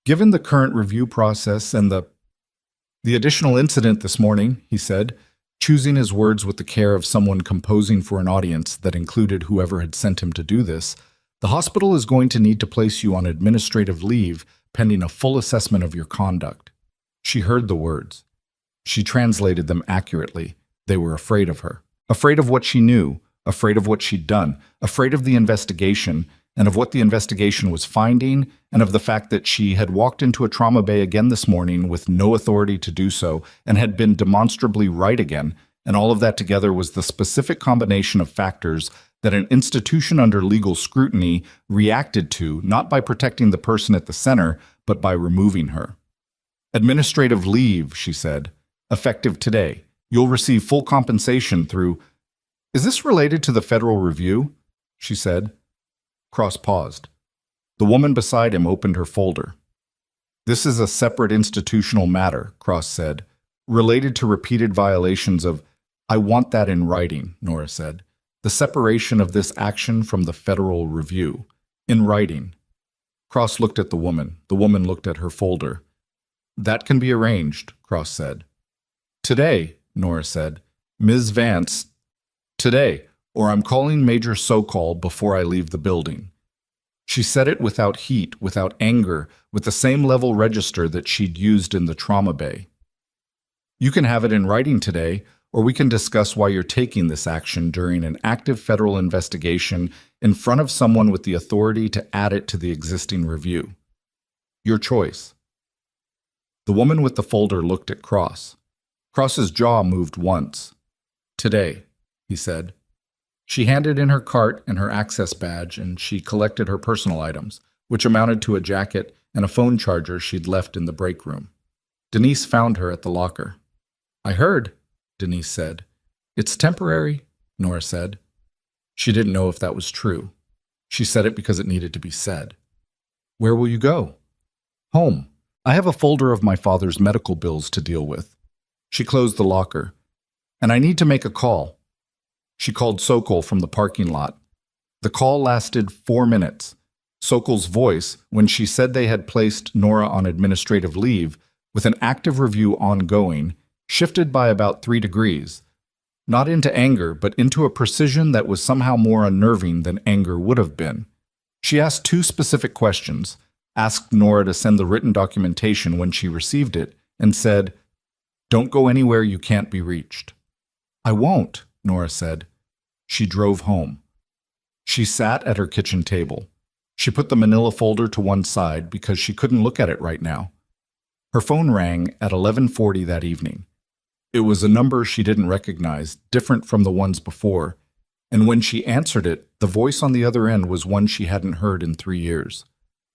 "Given the current review process and the additional incident this morning," he said, choosing his words with the care of someone composing for an audience that included whoever had sent him to do this, "the hospital is going to need to place you on administrative leave pending a full assessment of your conduct." She heard the words. She translated them accurately. They were afraid of her. Afraid of what she knew, afraid of what she'd done, afraid of the investigation, and of what the investigation was finding, and of the fact that she had walked into a trauma bay again this morning with no authority to do so, and had been demonstrably right again, and all of that together was the specific combination of factors that an institution under legal scrutiny reacted to, not by protecting the person at the center, but by removing her. "Administrative leave," she said, "effective today. You'll receive full compensation through—" "Is this related to the federal review?" she said. Cross paused. The woman beside him opened her folder. "This is a separate institutional matter," Cross said, "related to repeated violations of—" "I want that in writing," Nora said. "The separation of this action from the federal review. In writing." Cross looked at the woman. The woman looked at her folder. "That can be arranged," Cross said. "Today," Nora said. "Ms. Vance, today, or I'm calling Major Sokol before I leave the building." She said it without heat, without anger, with the same level register that she'd used in the trauma bay. "You can have it in writing today, or we can discuss why you're taking this action during an active federal investigation in front of someone with the authority to add it to the existing review. Your choice." The woman with the folder looked at Cross. Cross's jaw moved once. "Today," he said. She handed in her cart and her access badge, and she collected her personal items, which amounted to a jacket and a phone charger she'd left in the break room. Denise found her at the locker. "I heard," Denise said. "It's temporary," Nora said. She didn't know if that was true. She said it because it needed to be said. "Where will you go?" "Home. I have a folder of my father's medical bills to deal with." She closed the locker. "And I need to make a call." She called Sokol from the parking lot. The call lasted 4 minutes. Sokol's voice, when she said they had placed Nora on administrative leave, with an active review ongoing, shifted by about 3 degrees, not into anger, but into a precision that was somehow more unnerving than anger would have been. She asked 2 specific questions, asked Nora to send the written documentation when she received it, and said, "Don't go anywhere you can't be reached." "I won't," Nora said. She drove home. She sat at her kitchen table. She put the manila folder to one side because she couldn't look at it right now. Her phone rang at 11:40 that evening. It was a number she didn't recognize, different from the ones before, and when she answered it, the voice on the other end was one she hadn't heard in 3 years.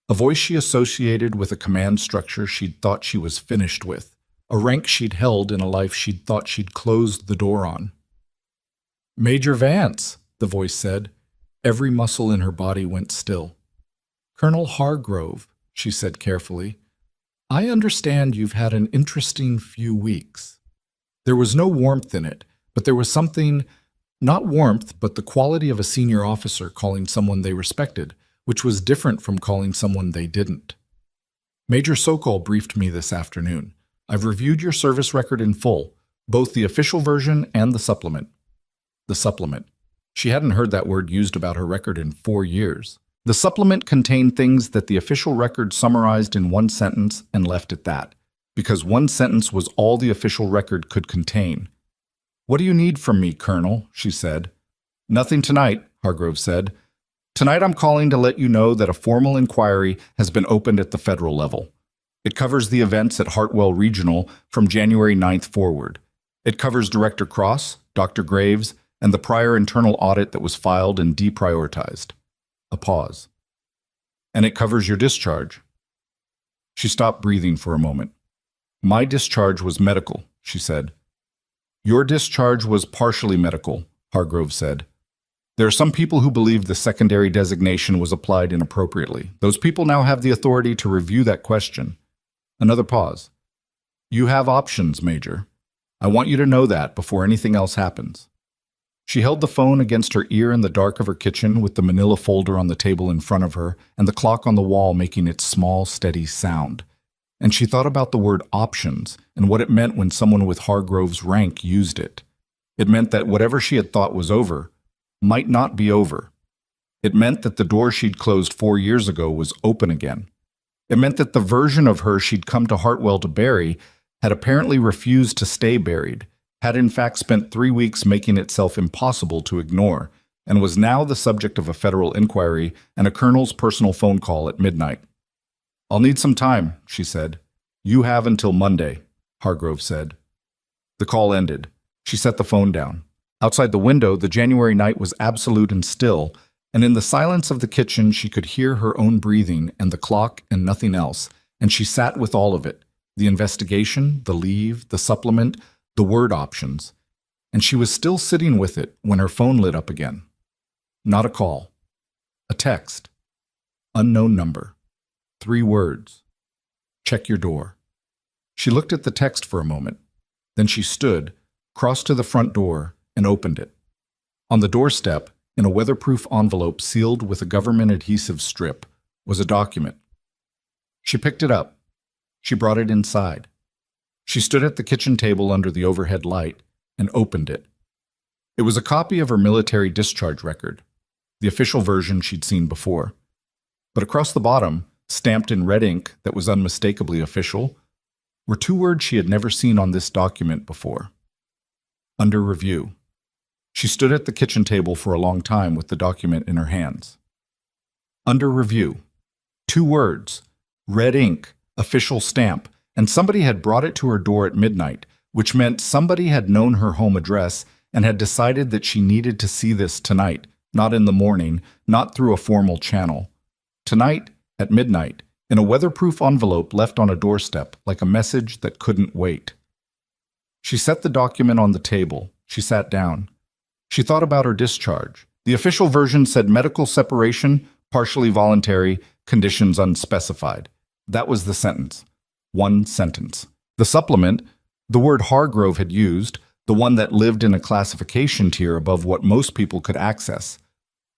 A voice she associated with a command structure she'd thought she was finished with, a rank she'd held in a life she'd thought she'd closed the door on. "Major Vance," the voice said. Every muscle in her body went still. "Colonel Hargrove," she said carefully, "I understand you've had an interesting few weeks." There was no warmth in it, but there was something, not warmth, but the quality of a senior officer calling someone they respected, which was different from calling someone they didn't. "Major Sokol briefed me this afternoon. I've reviewed your service record in full, both the official version and the supplement." The supplement. She hadn't heard that word used about her record in 4 years. The supplement contained things that the official record summarized in one sentence and left at that, because one sentence was all the official record could contain. "What do you need from me, Colonel?" she said. "Nothing tonight," Hargrove said. "Tonight I'm calling to let you know that a formal inquiry has been opened at the federal level. It covers the events at Hartwell Regional from January 9th forward. It covers Director Cross, Dr. Graves, and the prior internal audit that was filed and deprioritized." A pause. "And it covers your discharge." She stopped breathing for a moment. "My discharge was medical," she said. "Your discharge was partially medical," Hargrove said. "There are some people who believe the secondary designation was applied inappropriately. Those people now have the authority to review that question." Another pause. "You have options, Major. I want you to know that before anything else happens." She held the phone against her ear in the dark of her kitchen with the manila folder on the table in front of her and the clock on the wall making its small, steady sound. And she thought about the word options and what it meant when someone with Hargrove's rank used it. It meant that whatever she had thought was over might not be over. It meant that the door she'd closed 4 years ago was open again. It meant that the version of her she'd come to Hartwell to bury had apparently refused to stay buried, had in fact spent 3 weeks making itself impossible to ignore, and was now the subject of a federal inquiry and a colonel's personal phone call at midnight. "I'll need some time," she said. "You have until Monday," Hargrove said. The call ended. She set the phone down. Outside the window, the January night was absolute and still, and in the silence of the kitchen she could hear her own breathing and the clock and nothing else, and she sat with all of it, the investigation, the leave, the supplement, the word options, and she was still sitting with it when her phone lit up again. Not a call. A text. Unknown number. 3 words. "Check your door." She looked at the text for a moment. Then she stood, crossed to the front door, and opened it. On the doorstep, in a weatherproof envelope sealed with a government adhesive strip, was a document. She picked it up. She brought it inside. She stood at the kitchen table under the overhead light and opened it. It was a copy of her military discharge record, the official version she'd seen before. But across the bottom, stamped in red ink that was unmistakably official, were 2 words she had never seen on this document before. Under review. She stood at the kitchen table for a long time with the document in her hands. Under review. 2 words, red ink, official stamp, and somebody had brought it to her door at midnight, which meant somebody had known her home address and had decided that she needed to see this tonight, not in the morning, not through a formal channel. Tonight, at midnight, in a weatherproof envelope left on a doorstep, like a message that couldn't wait. She set the document on the table. She sat down. She thought about her discharge. The official version said medical separation, partially voluntary, conditions unspecified. That was the sentence. 1 sentence. The supplement, the word Hargrove had used, the one that lived in a classification tier above what most people could access,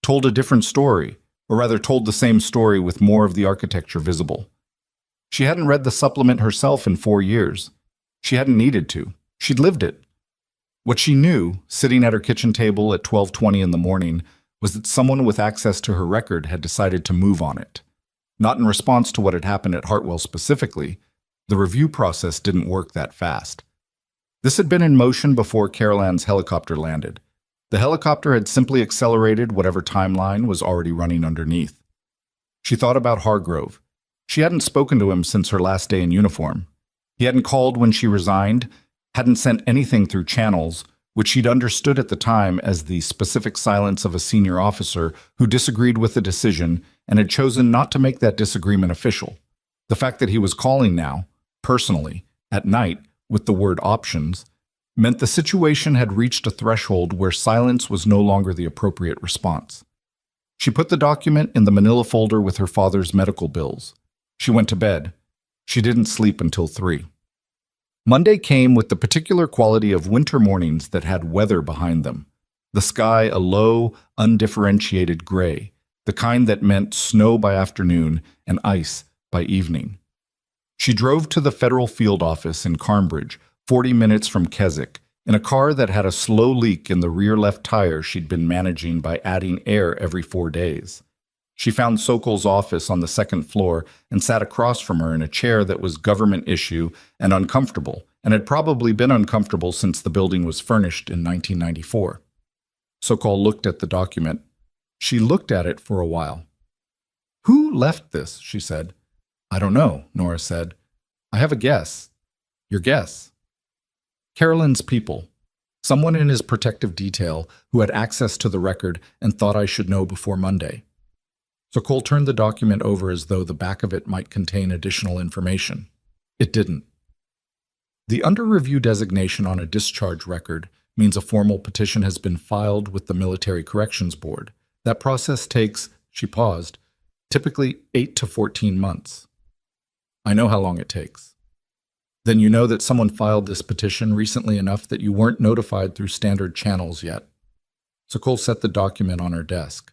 told a different story, or rather told the same story with more of the architecture visible. She hadn't read the supplement herself in 4 years. She hadn't needed to. She'd lived it. What she knew, sitting at her kitchen table at 12:20 in the morning, was that someone with access to her record had decided to move on it. Not in response to what had happened at Hartwell specifically. The review process didn't work that fast. This had been in motion before Carolan's helicopter landed. The helicopter had simply accelerated whatever timeline was already running underneath. She thought about Hargrove. She hadn't spoken to him since her last day in uniform. He hadn't called when she resigned, hadn't sent anything through channels, which she'd understood at the time as the specific silence of a senior officer who disagreed with the decision and had chosen not to make that disagreement official. The fact that he was calling now, personally, at night, with the word options, meant the situation had reached a threshold where silence was no longer the appropriate response. She put the document in the manila folder with her father's medical bills. She went to bed. She didn't sleep until 3. Monday came with the particular quality of winter mornings that had weather behind them. The sky a low, undifferentiated gray, the kind that meant snow by afternoon and ice by evening. She drove to the federal field office in Cambridge, 40 minutes from Keswick, in a car that had a slow leak in the rear left tire she'd been managing by adding air every 4 days. She found Sokol's office on the second floor and sat across from her in a chair that was government issue and uncomfortable, and had probably been uncomfortable since the building was furnished in 1994. Sokol looked at the document. She looked at it for a while. "Who left this?" she said. "I don't know," Nora said. "I have a guess." "Your guess?" "Carolan's people. Someone in his protective detail who had access to the record and thought I should know before Monday." Sokol turned the document over as though the back of it might contain additional information. It didn't. The under-review designation on a discharge record means a formal petition has been filed with the Military Corrections Board. That process takes, she paused, typically 8 to 14 months. "I know how long it takes." "Then you know that someone filed this petition recently enough that you weren't notified through standard channels yet." Sokol set the document on her desk.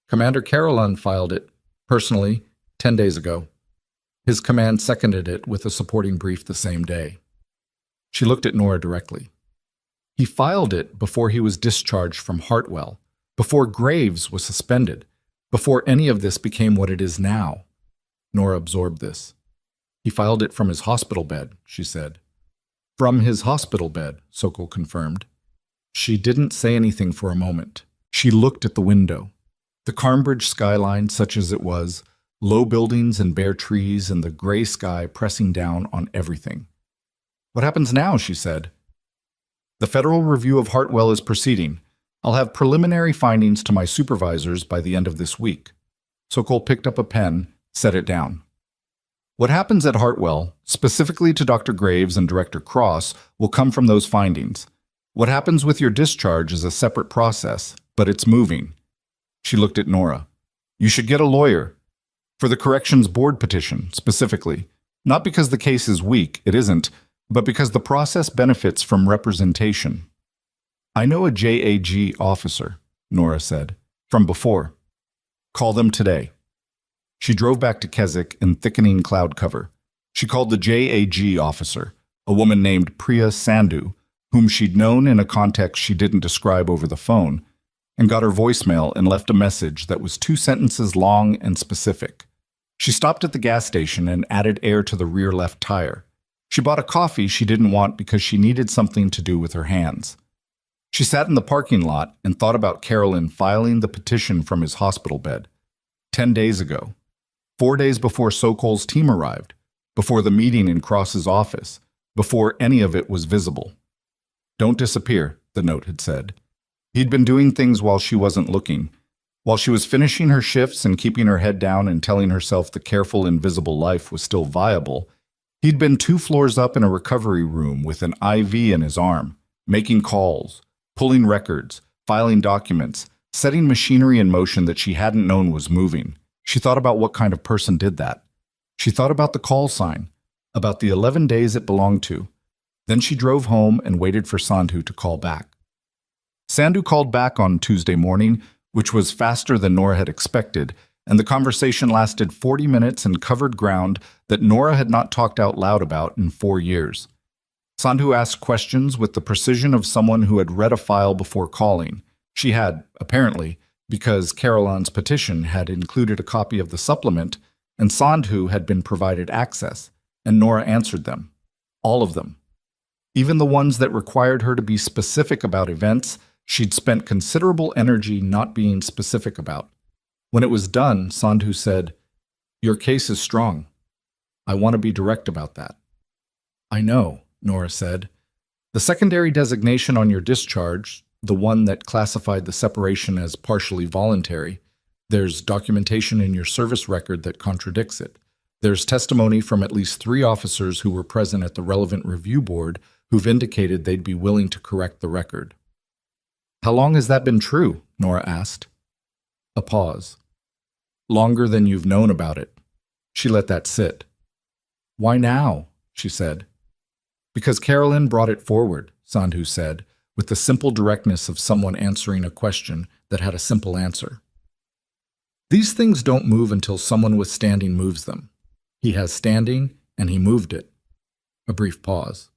"Commander Carolan filed it, personally, 10 days ago. His command seconded it with a supporting brief the same day." She looked at Nora directly. "He filed it before he was discharged from Hartwell, before Graves was suspended, before any of this became what it is now." Nora absorbed this. "He filed it from his hospital bed," she said. "From his hospital bed," Sokol confirmed. She didn't say anything for a moment. She looked at the window. The Cambridge skyline, such as it was, low buildings and bare trees and the gray sky pressing down on everything. "What happens now?" she said. "The federal review of Hartwell is proceeding. I'll have preliminary findings to my supervisors by the end of this week." Sokol picked up a pen, set it down. "What happens at Hartwell, specifically to Dr. Graves and Director Cross, will come from those findings. What happens with your discharge is a separate process, but it's moving." She looked at Nora. "You should get a lawyer. For the Corrections Board petition, specifically. Not because the case is weak, it isn't, but because the process benefits from representation." "I know a JAG officer," Nora said, "from before. Call them today." She drove back to Keswick in thickening cloud cover. She called the JAG officer, a woman named Priya Sandhu, whom she'd known in a context she didn't describe over the phone, and got her voicemail and left a message that was 2 sentences long and specific. She stopped at the gas station and added air to the rear left tire. She bought a coffee she didn't want because she needed something to do with her hands. She sat in the parking lot and thought about Carolan filing the petition from his hospital bed. 10 days ago. 4 days before Sokol's team arrived, before the meeting in Cross's office, before any of it was visible. "Don't disappear," the note had said. He'd been doing things while she wasn't looking. While she was finishing her shifts and keeping her head down and telling herself the careful, invisible life was still viable, he'd been 2 floors up in a recovery room with an IV in his arm, making calls, pulling records, filing documents, setting machinery in motion that she hadn't known was moving. She thought about what kind of person did that. She thought about the call sign, about the 11 days it belonged to. Then she drove home and waited for Sandhu to call back. Sandhu called back on Tuesday morning, which was faster than Nora had expected, and the conversation lasted 40 minutes and covered ground that Nora had not talked out loud about in 4 years. Sandhu asked questions with the precision of someone who had read a file before calling. She had, apparently, because Carolan's petition had included a copy of the supplement, and Sandhu had been provided access, and Nora answered them. All of them. Even the ones that required her to be specific about events she'd spent considerable energy not being specific about. When it was done, Sandhu said, "Your case is strong. I want to be direct about that." "I know," Nora said. "The secondary designation on your discharge, the one that classified the separation as partially voluntary, there's documentation in your service record that contradicts it. There's testimony from at least 3 officers who were present at the relevant review board who've indicated they'd be willing to correct the record." "How long has that been true?" Nora asked. A pause. "Longer than you've known about it." She let that sit. "Why now?" she said. "Because Carolan brought it forward," Sandhu said, with the simple directness of someone answering a question that had a simple answer. These things don't move until someone with standing moves them. He has standing, and he moved it. A brief pause.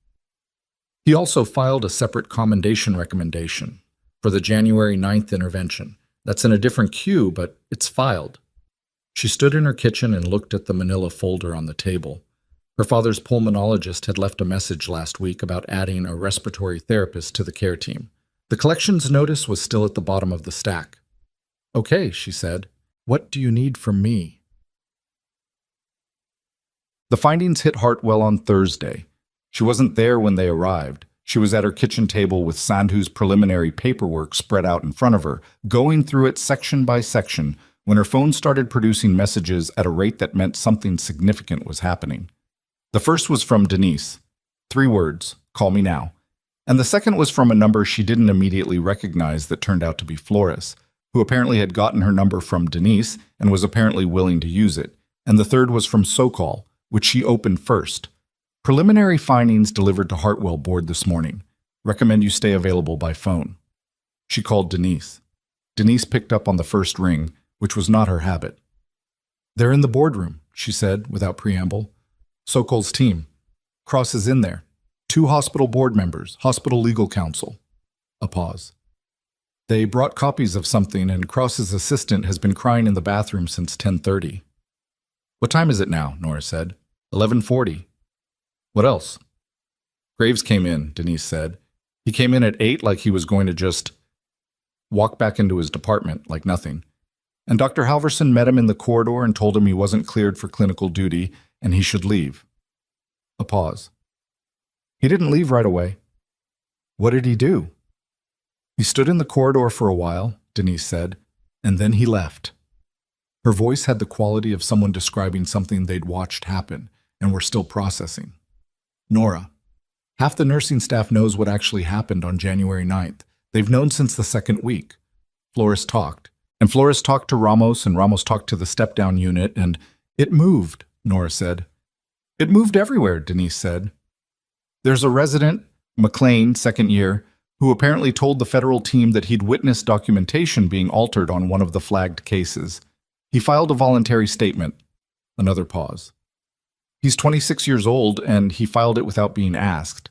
He also filed a separate commendation recommendation for the January 9th intervention. That's in a different queue, but it's filed. She stood in her kitchen and looked at the manila folder on the table. Her father's pulmonologist had left a message last week about adding a respiratory therapist to the care team. The collections notice was still at the bottom of the stack. "Okay," she said. "What do you need from me?" The findings hit Hartwell on Thursday. She wasn't there when they arrived. She was at her kitchen table with Sandhu's preliminary paperwork spread out in front of her, going through it section by section, when her phone started producing messages at a rate that meant something significant was happening. The first was from Denise. 3 words, "Call me now." And the second was from a number she didn't immediately recognize that turned out to be Flores, who apparently had gotten her number from Denise and was apparently willing to use it. And the third was from SoCall, which she opened first. "Preliminary findings delivered to Hartwell board this morning. Recommend you stay available by phone." She called Denise. Denise picked up on the first ring, which was not her habit. "They're in the boardroom," she said without preamble. "SoCall's team. Cross is in there. 2 hospital board members, hospital legal counsel." A pause. "They brought copies of something, and Cross's assistant has been crying in the bathroom since 10:30. "What time is it now?" Nora said. 11:40. "What else?" "Graves came in," Denise said. "He came in at 8 like he was going to just walk back into his department like nothing. And Dr. Halverson met him in the corridor and told him he wasn't cleared for clinical duty and he should leave." A pause. "He didn't leave right away." "What did he do?" "He stood in the corridor for a while," Denise said, "and then he left." Her voice had the quality of someone describing something they'd watched happen and were still processing. "Nora, half the nursing staff knows what actually happened on January 9th. They've known since the 2nd week. Flores talked. And Flores talked to Ramos, and Ramos talked to the step-down unit, and it moved," Nora said. "It moved everywhere," Denise said. "There's a resident, McLean, 2nd year, who apparently told the federal team that he'd witnessed documentation being altered on one of the flagged cases. He filed a voluntary statement." Another pause. "He's 26 years old, and he filed it without being asked."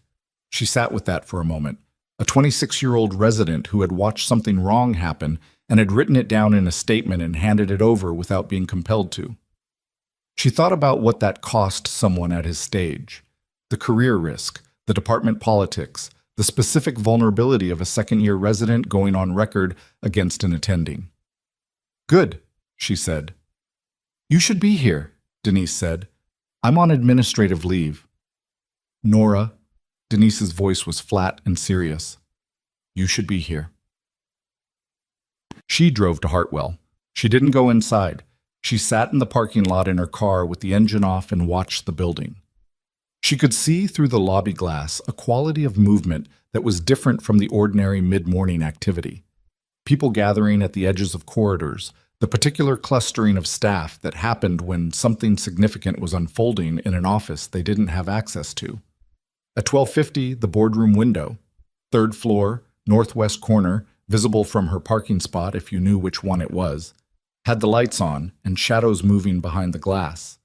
She sat with that for a moment. A 26-year-old resident who had watched something wrong happen and had written it down in a statement and handed it over without being compelled to. She thought about what that cost someone at his stage. The career risk, the department politics, the specific vulnerability of a 2nd-year resident going on record against an attending. "Good," she said. "You should be here," Denise said. "I'm on administrative leave." "Nora," Denise's voice was flat and serious. "You should be here." She drove to Hartwell. She didn't go inside. She sat in the parking lot in her car with the engine off and watched the building. She could see through the lobby glass a quality of movement that was different from the ordinary mid-morning activity. People gathering at the edges of corridors, the particular clustering of staff that happened when something significant was unfolding in an office they didn't have access to. At 12:50, the boardroom window, 3rd floor, northwest corner, visible from her parking spot if you knew which one it was, had the lights on and shadows moving behind the glass.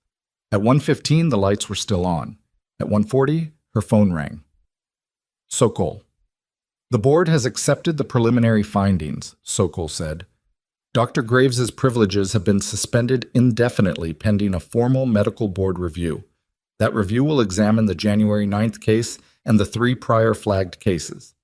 At 1:15, the lights were still on. At 1:40, her phone rang. Sokol. The board has accepted the preliminary findings, Sokol said. Dr. Graves's privileges have been suspended indefinitely pending a formal medical board review. That review will examine the January 9th case and the 3 prior flagged cases.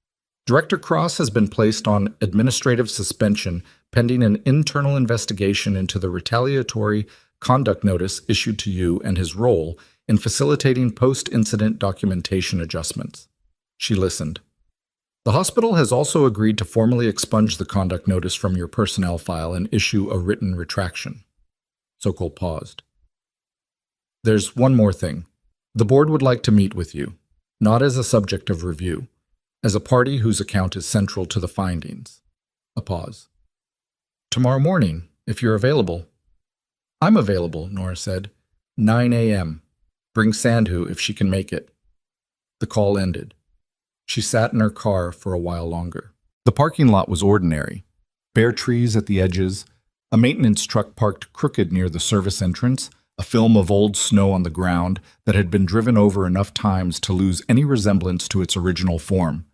Director Cross has been placed on administrative suspension pending an internal investigation into the retaliatory conduct notice issued to you and his role in facilitating post-incident documentation adjustments. She listened. The hospital has also agreed to formally expunge the conduct notice from your personnel file and issue a written retraction. Sokol paused. There's one more thing. The board would like to meet with you, not as a subject of review, as a party whose account is central to the findings. A pause. Tomorrow morning, if you're available. I'm available, Nora said. 9 a.m. Bring Sandhu if she can make it. The call ended. She sat in her car for a while longer. The parking lot was ordinary. Bare trees at the edges, a maintenance truck parked crooked near the service entrance, a film of old snow on the ground that had been driven over enough times to lose any resemblance to its original form.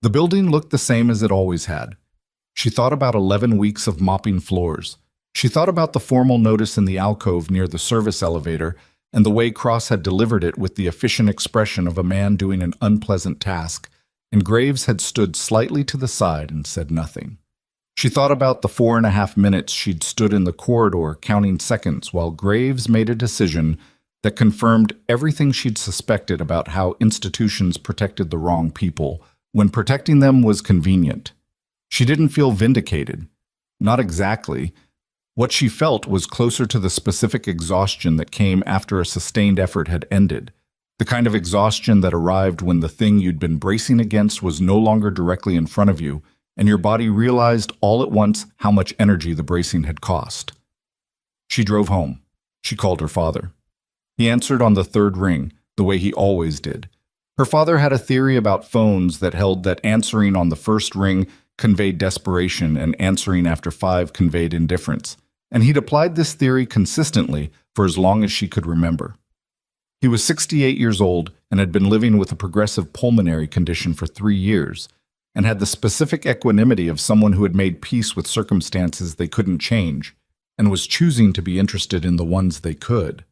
The building looked the same as it always had. She thought about 11 weeks of mopping floors. She thought about the formal notice in the alcove near the service elevator and the way Cross had delivered it with the efficient expression of a man doing an unpleasant task, and Graves had stood slightly to the side and said nothing. She thought about the 4.5 minutes she'd stood in the corridor counting seconds while Graves made a decision that confirmed everything she'd suspected about how institutions protected the wrong people when protecting them was convenient. She didn't feel vindicated. Not exactly. What she felt was closer to the specific exhaustion that came after a sustained effort had ended. The kind of exhaustion that arrived when the thing you'd been bracing against was no longer directly in front of you, and your body realized all at once how much energy the bracing had cost. She drove home. She called her father. He answered on the 3rd ring, the way he always did. Her father had a theory about phones that held that answering on the 1st ring conveyed desperation and answering after 5 conveyed indifference, and he'd applied this theory consistently for as long as she could remember. He was 68 years old and had been living with a progressive pulmonary condition for 3 years, and had the specific equanimity of someone who had made peace with circumstances they couldn't change, and was choosing to be interested in the ones they could.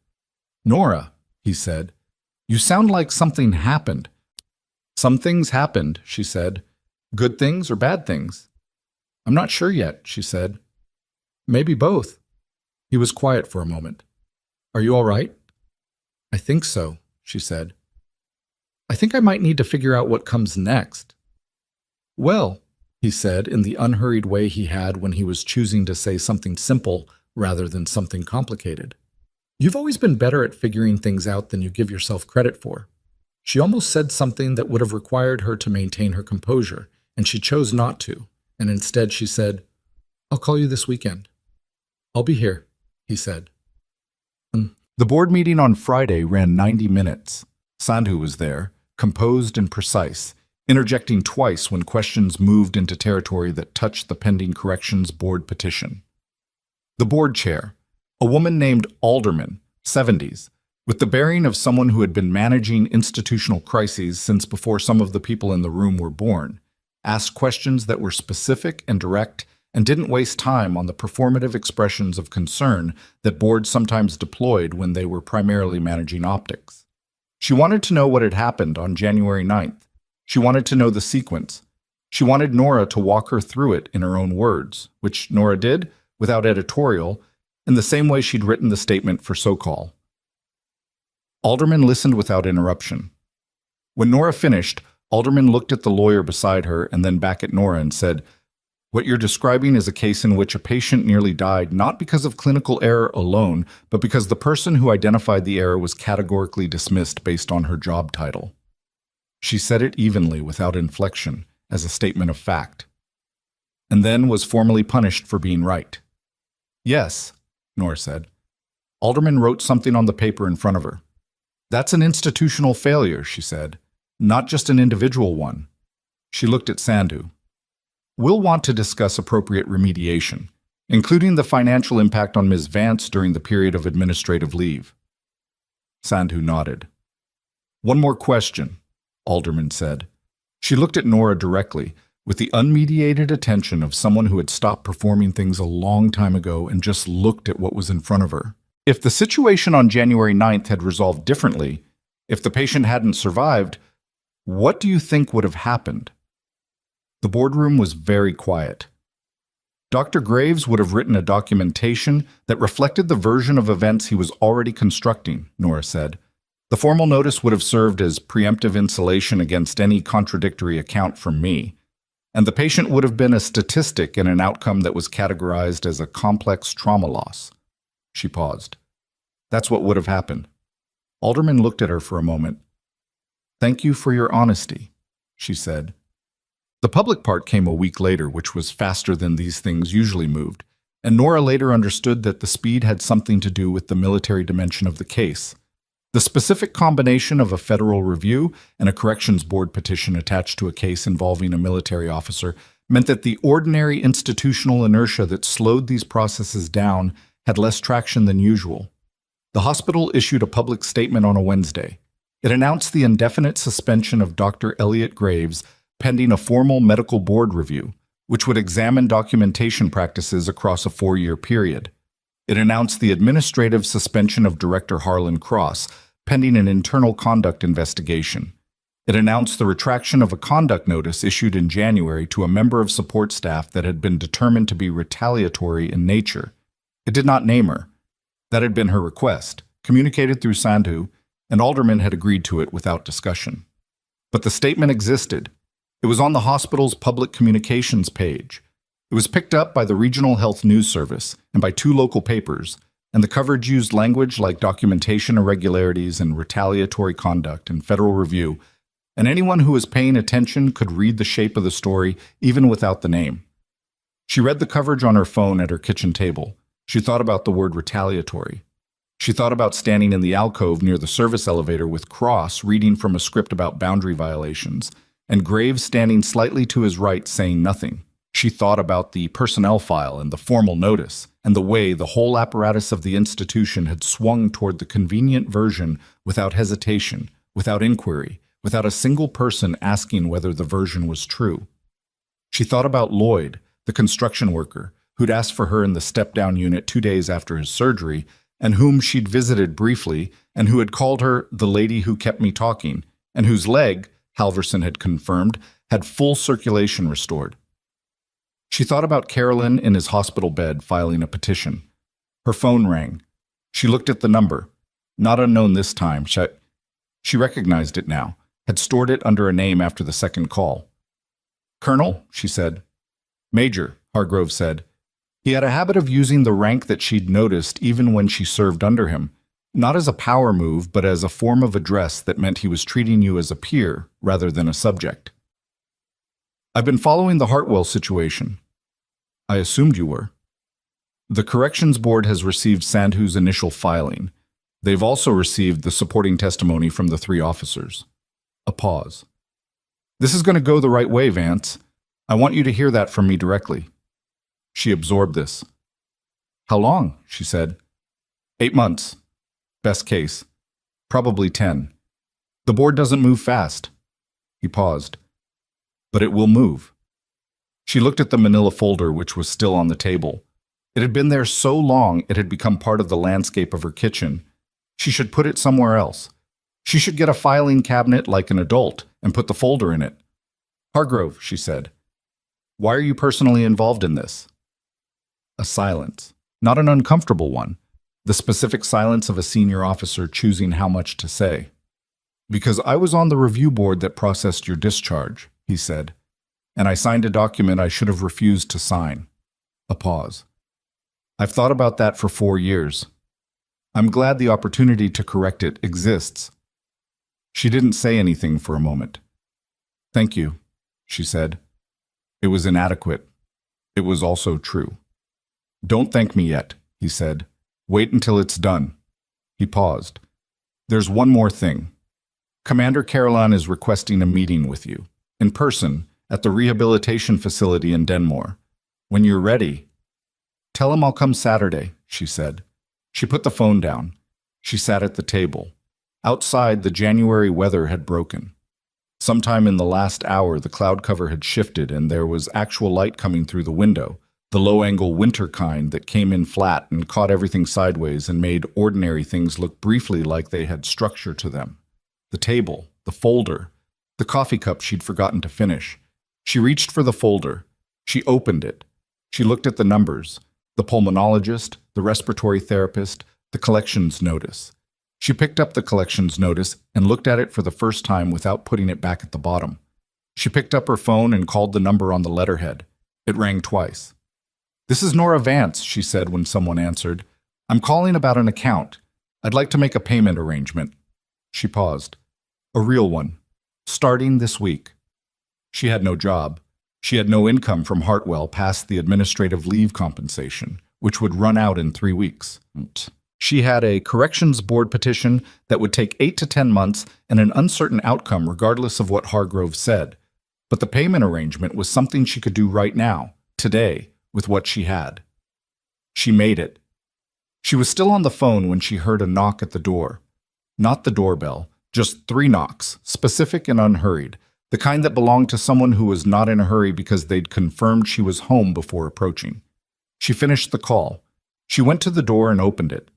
"Nora," he said, "you sound like something happened." "Some things happened," she said. "Good things or bad things?" "I'm not sure yet," she said. "Maybe both." He was quiet for a moment. "Are you all right?" "I think so," she said. "I think I might need to figure out what comes next." "Well," he said in the unhurried way he had when he was choosing to say something simple rather than something complicated, "you've always been better at figuring things out than you give yourself credit for." She almost said something that would have required her to maintain her composure, and she chose not to, and instead she said, "I'll call you this weekend." "I'll be here," he said. The board meeting on Friday ran 90 minutes. Sandhu was there, composed and precise, interjecting twice when questions moved into territory that touched the pending corrections board petition. The board chair, a woman named Alderman, 70s, with the bearing of someone who had been managing institutional crises since before some of the people in the room were born, asked questions that were specific and direct and didn't waste time on the performative expressions of concern that boards sometimes deployed when they were primarily managing optics. She wanted to know what had happened on January 9th. She wanted to know the sequence. She wanted Nora to walk her through it in her own words, which Nora did, without editorial, in the same way she'd written the statement for Sokol. Alderman listened without interruption. When Nora finished, Alderman looked at the lawyer beside her and then back at Nora and said, "What you're describing is a case in which a patient nearly died not because of clinical error alone, but because the person who identified the error was categorically dismissed based on her job title." She said it evenly, without inflection, as a statement of fact, and then was formally punished for being right. "Yes," Nora said. Alderman wrote something on the paper in front of her. "That's an institutional failure," she said, "not just an individual one." She looked at Sandhu. "We'll want to discuss appropriate remediation. including the financial impact on Ms. Vance during the period of administrative leave. Sandhu nodded. One more question, Alderman said. She looked at Nora directly, with the unmediated attention of someone who had stopped performing things a long time ago and just looked at what was in front of her. If the situation on January 9th had resolved differently, if the patient hadn't survived, what do you think would have happened? The boardroom was very quiet. Dr. Graves would have written a documentation that reflected the version of events he was already constructing, Nora said. The formal notice would have served as preemptive insulation against any contradictory account from me, and the patient would have been a statistic in an outcome that was categorized as a complex trauma loss. She paused. That's what would have happened. Alderman looked at her for a moment. Thank you for your honesty, she said. The public part came a week later, which was faster than these things usually moved, and Nora later understood that the speed had something to do with the military dimension of the case. The specific combination of a federal review and a corrections board petition attached to a case involving a military officer meant that the ordinary institutional inertia that slowed these processes down had less traction than usual. The hospital issued a public statement on a Wednesday. It announced the indefinite suspension of Dr. Elliot Graves pending a formal medical board review, which would examine documentation practices across a 4-year period. It announced the administrative suspension of Director Harlan Cross, pending an internal conduct investigation. It announced the retraction of a conduct notice issued in January to a member of support staff that had been determined to be retaliatory in nature. It did not name her. That had been her request, communicated through Sandhu, and Alderman had agreed to it without discussion. But the statement existed. It was on the hospital's public communications page. It was picked up by the Regional Health News Service and by 2 local papers, and the coverage used language like documentation irregularities and retaliatory conduct and federal review, and anyone who was paying attention could read the shape of the story even without the name. She read the coverage on her phone at her kitchen table. She thought about the word retaliatory. She thought about standing in the alcove near the service elevator with Cross reading from a script about boundary violations, and Graves standing slightly to his right saying nothing. She thought about the personnel file and the formal notice, and the way the whole apparatus of the institution had swung toward the convenient version without hesitation, without inquiry, without a single person asking whether the version was true. She thought about Lloyd, the construction worker, who'd asked for her in the step-down unit 2 days after his surgery, and whom she'd visited briefly, and who had called her the lady who kept me talking, and whose leg, Halverson had confirmed, had full circulation restored. She thought about Carolan in his hospital bed filing a petition. Her phone rang. She looked at the number. Not unknown this time. She recognized it now, had stored it under a name after the second call. "Colonel," she said. "Major," Hargrove said. He had a habit of using the rank that she'd noticed even when she served under him, not as a power move, but as a form of address that meant he was treating you as a peer rather than a subject. "I've been following the Hartwell situation." "I assumed you were." "The Corrections Board has received Sandhu's initial filing. They've also received the supporting testimony from the 3 officers." A pause. "This is going to go the right way, Vance. I want you to hear that from me directly." She absorbed this. "How long?" she said. 8 months. Best case. Probably 10. The board doesn't move fast." He paused. "But it will move." She looked at the manila folder which was still on the table. It had been there so long it had become part of the landscape of her kitchen. She should put it somewhere else. She should get a filing cabinet like an adult and put the folder in it. "Hargrove," she said, "why are you personally involved in this?" A silence. Not an uncomfortable one. The specific silence of a senior officer choosing how much to say. "Because I was on the review board that processed your discharge," he said, "and I signed a document I should have refused to sign." A pause. "I've thought about that for 4 years. I'm glad the opportunity to correct it exists." She didn't say anything for a moment. "Thank you," she said. It was inadequate. It was also true. "Don't thank me yet," he said. "Wait until it's done." He paused. "There's one more thing. Commander Carolan is requesting a meeting with you, in person, at the rehabilitation facility in Denmore. When you're ready..." Tell him I'll come Saturday, she said. She put the phone down. She sat at the table. Outside, the January weather had broken. Sometime in the last hour, the cloud cover had shifted and there was actual light coming through the window, the low-angle winter kind that came in flat and caught everything sideways and made ordinary things look briefly like they had structure to them. The table, the folder, the coffee cup she'd forgotten to finish. She reached for the folder. She opened it. She looked at the numbers, the pulmonologist, the respiratory therapist, the collections notice. She picked up the collections notice and looked at it for the first time without putting it back at the bottom. She picked up her phone and called the number on the letterhead. It rang twice. "This is Nora Vance," she said when someone answered. "I'm calling about an account. I'd like to make a payment arrangement." She paused. "A real one. Starting this week." She had no job. She had no income from Hartwell past the administrative leave compensation, which would run out in 3 weeks. She had a corrections board petition that would take 8 to 10 months and an uncertain outcome regardless of what Hargrove said. But the payment arrangement was something she could do right now, today, with what she had. She made it. She was still on the phone when she heard a knock at the door. Not the doorbell, just 3 knocks, specific and unhurried, the kind that belonged to someone who was not in a hurry because they'd confirmed she was home before approaching. She finished the call. She went to the door and opened it.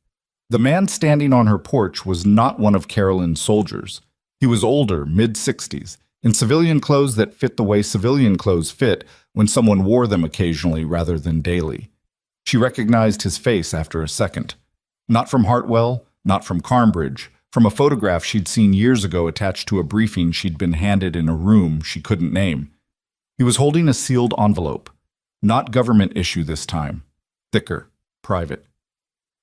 The man standing on her porch was not one of Carolan's soldiers. He was older, mid-60s, in civilian clothes that fit the way civilian clothes fit when someone wore them occasionally rather than daily. She recognized his face after a second. Not from Hartwell, not from Carnbridge, from a photograph she'd seen years ago attached to a briefing she'd been handed in a room she couldn't name. He was holding a sealed envelope. Not government issue this time. Thicker, private.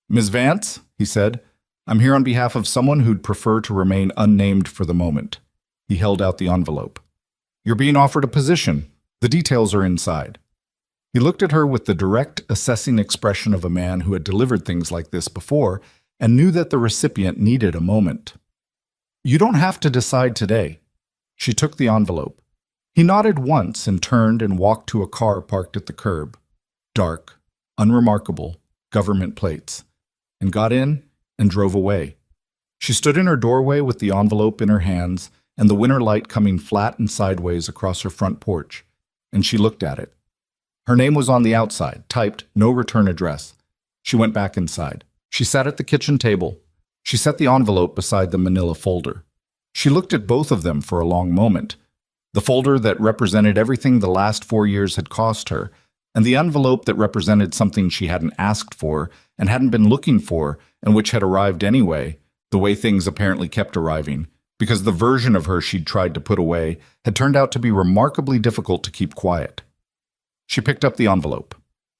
"Ms. Vance," he said, "I'm here on behalf of someone who'd prefer to remain unnamed for the moment." He held out the envelope. "You're being offered a position. The details are inside." He looked at her with the direct, assessing expression of a man who had delivered things like this before and knew that the recipient needed a moment. "You don't have to decide today." She took the envelope. He nodded once and turned and walked to a car parked at the curb. Dark, unremarkable, government plates. And got in and drove away. She stood in her doorway with the envelope in her hands and the winter light coming flat and sideways across her front porch, and she looked at it. Her name was on the outside, typed, "No return address." She went back inside. She sat at the kitchen table. She set the envelope beside the manila folder. She looked at both of them for a long moment. The folder that represented everything the last 4 years had cost her, and the envelope that represented something she hadn't asked for and hadn't been looking for and which had arrived anyway, the way things apparently kept arriving, because the version of her she'd tried to put away had turned out to be remarkably difficult to keep quiet. She picked up the envelope.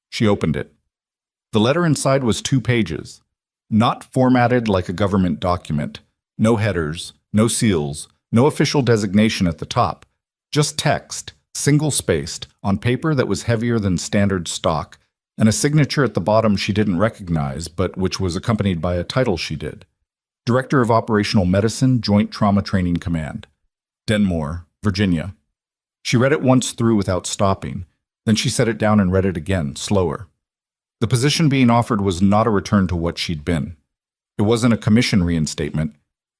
She opened it. The letter inside was 2 pages, not formatted like a government document, no headers, no seals, no official designation at the top, just text, single-spaced, on paper that was heavier than standard stock, and a signature at the bottom she didn't recognize, but which was accompanied by a title she did. Director of Operational Medicine, Joint Trauma Training Command. Denmore, Virginia. She read it once through without stopping. Then she set it down and read it again, slower. The position being offered was not a return to what she'd been. It wasn't a commission reinstatement.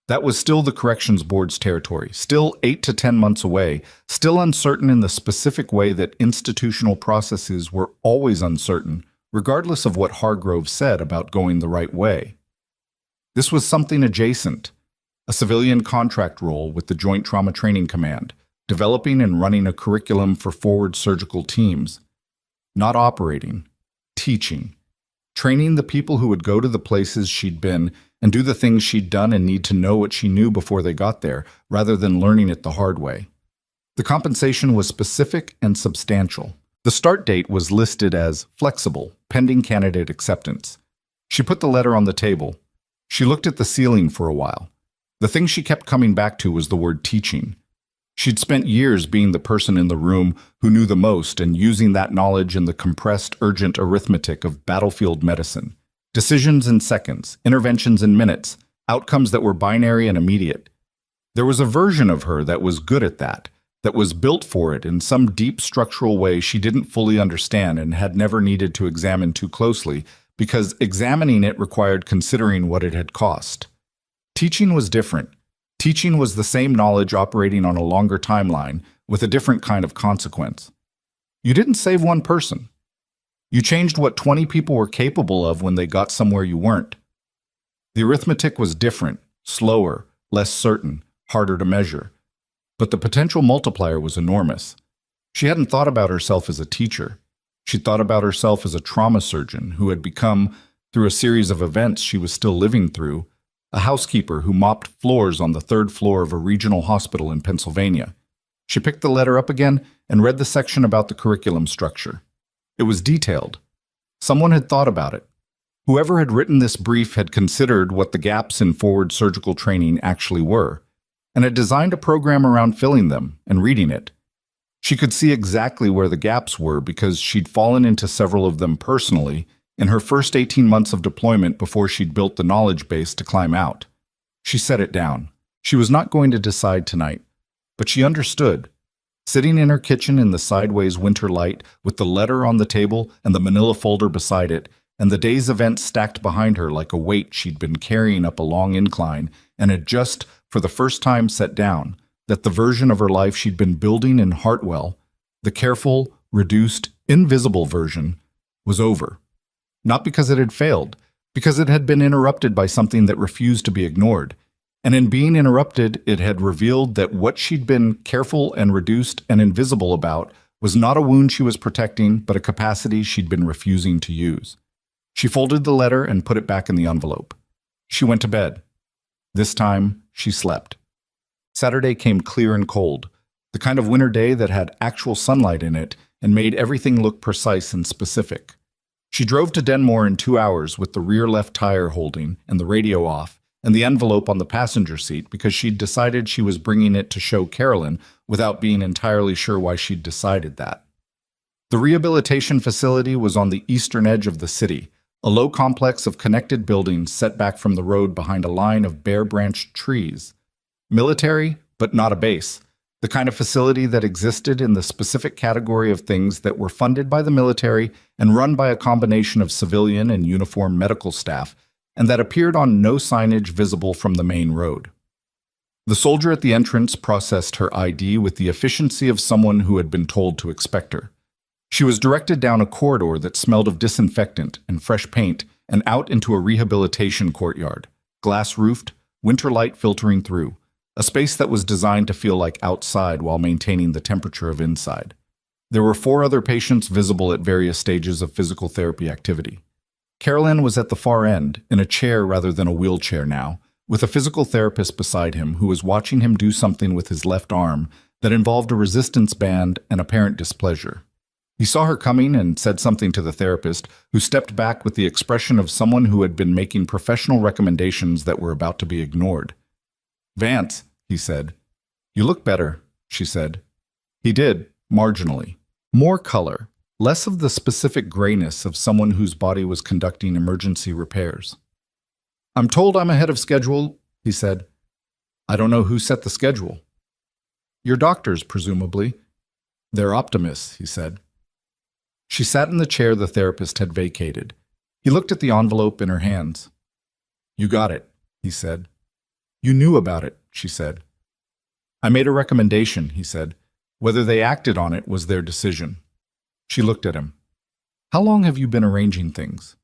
That was still the Corrections Board's territory, still 8 to 10 months away, still uncertain in the specific way that institutional processes were always uncertain, regardless of what Hargrove said about going the right way. This was something adjacent, a civilian contract role with the Joint Trauma Training Command, developing and running a curriculum for forward surgical teams. Not operating, teaching, training the people who would go to the places she'd been and do the things she'd done and need to know what she knew before they got there, rather than learning it the hard way. The compensation was specific and substantial. The start date was listed as flexible, pending candidate acceptance. She put the letter on the table. She looked at the ceiling for a while. The thing she kept coming back to was the word teaching. She'd spent years being the person in the room who knew the most and using that knowledge in the compressed, urgent arithmetic of battlefield medicine. Decisions in seconds, interventions in minutes, outcomes that were binary and immediate. There was a version of her that was good at that that was built for it in some deep structural way she didn't fully understand and had never needed to examine too closely, because examining it required considering what it had cost. Teaching was different. Teaching was the same knowledge operating on a longer timeline with a different kind of consequence. You didn't save one person. You changed what 20 people were capable of when they got somewhere you weren't. The arithmetic was different, slower, less certain, harder to measure. But the potential multiplier was enormous. She hadn't thought about herself as a teacher. She thought about herself as a trauma surgeon who had become, through a series of events she was still living through, a housekeeper who mopped floors on the third floor of a regional hospital in Pennsylvania. She picked the letter up again and read the section about the curriculum structure. It was detailed. Someone had thought about it. Whoever had written this brief had considered what the gaps in forward surgical training actually were, and had designed a program around filling them and reading it. She could see exactly where the gaps were because she'd fallen into several of them personally in her first 18 months of deployment before she'd built the knowledge base to climb out. She set it down. She was not going to decide tonight, but she understood. Sitting in her kitchen in the sideways winter light with the letter on the table and the manila folder beside it, and the day's events stacked behind her like a weight she'd been carrying up a long incline and had just, for the first time, set down, that the version of her life she'd been building in Hartwell, the careful, reduced, invisible version, was over. Not because it had failed, because it had been interrupted by something that refused to be ignored. And in being interrupted, it had revealed that what she'd been careful and reduced and invisible about was not a wound she was protecting, but a capacity she'd been refusing to use. She folded the letter and put it back in the envelope. She went to bed. This time, she slept. Saturday came clear and cold, the kind of winter day that had actual sunlight in it and made everything look precise and specific. She drove to Denmore in 2 hours with the rear left tire holding and the radio off and the envelope on the passenger seat because she'd decided she was bringing it to show Carolan without being entirely sure why she'd decided that. The rehabilitation facility was on the eastern edge of the city, a low complex of connected buildings set back from the road behind a line of bare-branched trees. Military, but not a base. The kind of facility that existed in the specific category of things that were funded by the military and run by a combination of civilian and uniformed medical staff, and that appeared on no signage visible from the main road. The soldier at the entrance processed her ID with the efficiency of someone who had been told to expect her. She was directed down a corridor that smelled of disinfectant and fresh paint and out into a rehabilitation courtyard, glass-roofed, winter light filtering through, a space that was designed to feel like outside while maintaining the temperature of inside. There were 4 other patients visible at various stages of physical therapy activity. Carolan was at the far end, in a chair rather than a wheelchair now, with a physical therapist beside him who was watching him do something with his left arm that involved a resistance band and apparent displeasure. He saw her coming and said something to the therapist, who stepped back with the expression of someone who had been making professional recommendations that were about to be ignored. "Vance," he said. "You look better," she said. He did, marginally. More color, less of the specific grayness of someone whose body was conducting emergency repairs. "I'm told I'm ahead of schedule," he said. "I don't know who set the schedule." "Your doctors, presumably." "They're optimists," he said. She sat in the chair the therapist had vacated. He looked at the envelope in her hands. "You got it," he said. "You knew about it," she said. "I made a recommendation," he said. "Whether they acted on it was their decision." She looked at him. "How long have you been arranging things?"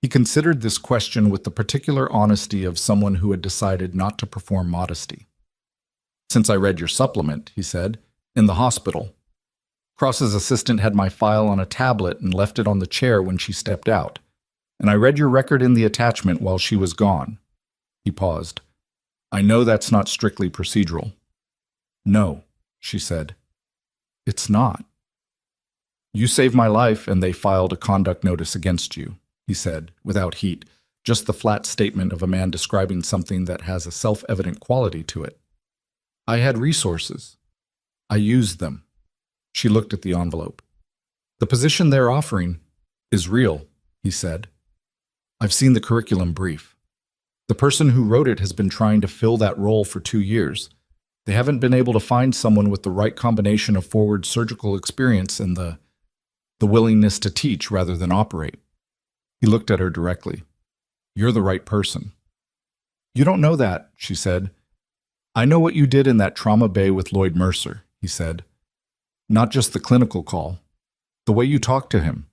He considered this question with the particular honesty of someone who had decided not to perform modesty. "Since I read your supplement," he said, "in the hospital. Cross's assistant had my file on a tablet and left it on the chair when she stepped out, and I read your record in the attachment while she was gone." He paused. "I know that's not strictly procedural." "No," she said. "It's not." "You saved my life and they filed a conduct notice against you," he said, without heat, just the flat statement of a man describing something that has a self-evident quality to it. "I had resources. I used them." She looked at the envelope. "The position they're offering is real," he said. "I've seen the curriculum brief. The person who wrote it has been trying to fill that role for 2 years. They haven't been able to find someone with the right combination of forward surgical experience and the willingness to teach rather than operate. He looked at her directly. You're the right person. You don't know that, she said. I know what you did in that trauma bay with Lloyd Mercer, he said. Not just the clinical call. The way you talked to him.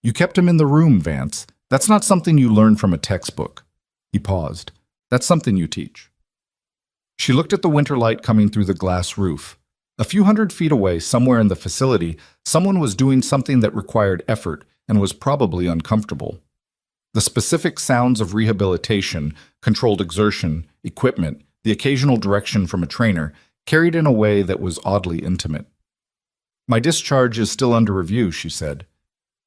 You kept him in the room, Vance. That's not something you learn from a textbook. He paused. That's something you teach. She looked at the winter light coming through the glass roof. A few hundred feet away, somewhere in the facility, someone was doing something that required effort and was probably uncomfortable. The specific sounds of rehabilitation, controlled exertion, equipment, the occasional direction from a trainer, carried in a way that was oddly intimate. My discharge is still under review, she said.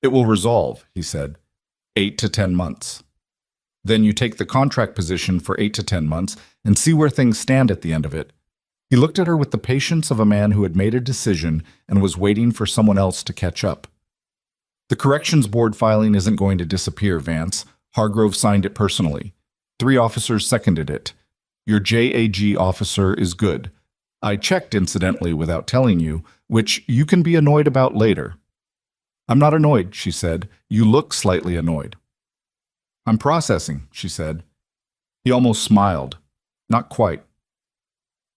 It will resolve, he said. 8 to 10 months. Then you take the contract position for 8 to 10 months and see where things stand at the end of it. He looked at her with the patience of a man who had made a decision and was waiting for someone else to catch up. The corrections board filing isn't going to disappear, Vance. Hargrove signed it personally. 3 officers seconded it. Your JAG officer is good. I checked, incidentally, without telling you, which you can be annoyed about later. I'm not annoyed, she said. You look slightly annoyed. I'm processing, she said. He almost smiled. Not quite.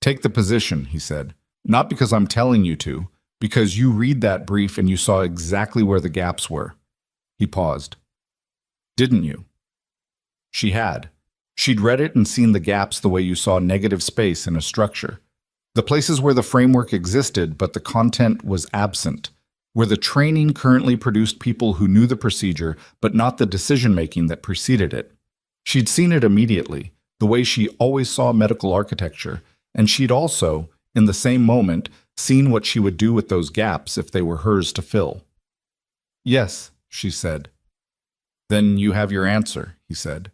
Take the position, he said. Not because I'm telling you to, because you read that brief and you saw exactly where the gaps were. He paused. Didn't you? She had. She'd read it and seen the gaps the way you saw negative space in a structure. The places where the framework existed but the content was absent, where the training currently produced people who knew the procedure but not the decision-making that preceded it. She'd seen it immediately, the way she always saw medical architecture, and she'd also, in the same moment, seen what she would do with those gaps if they were hers to fill. Yes, she said. Then you have your answer, he said.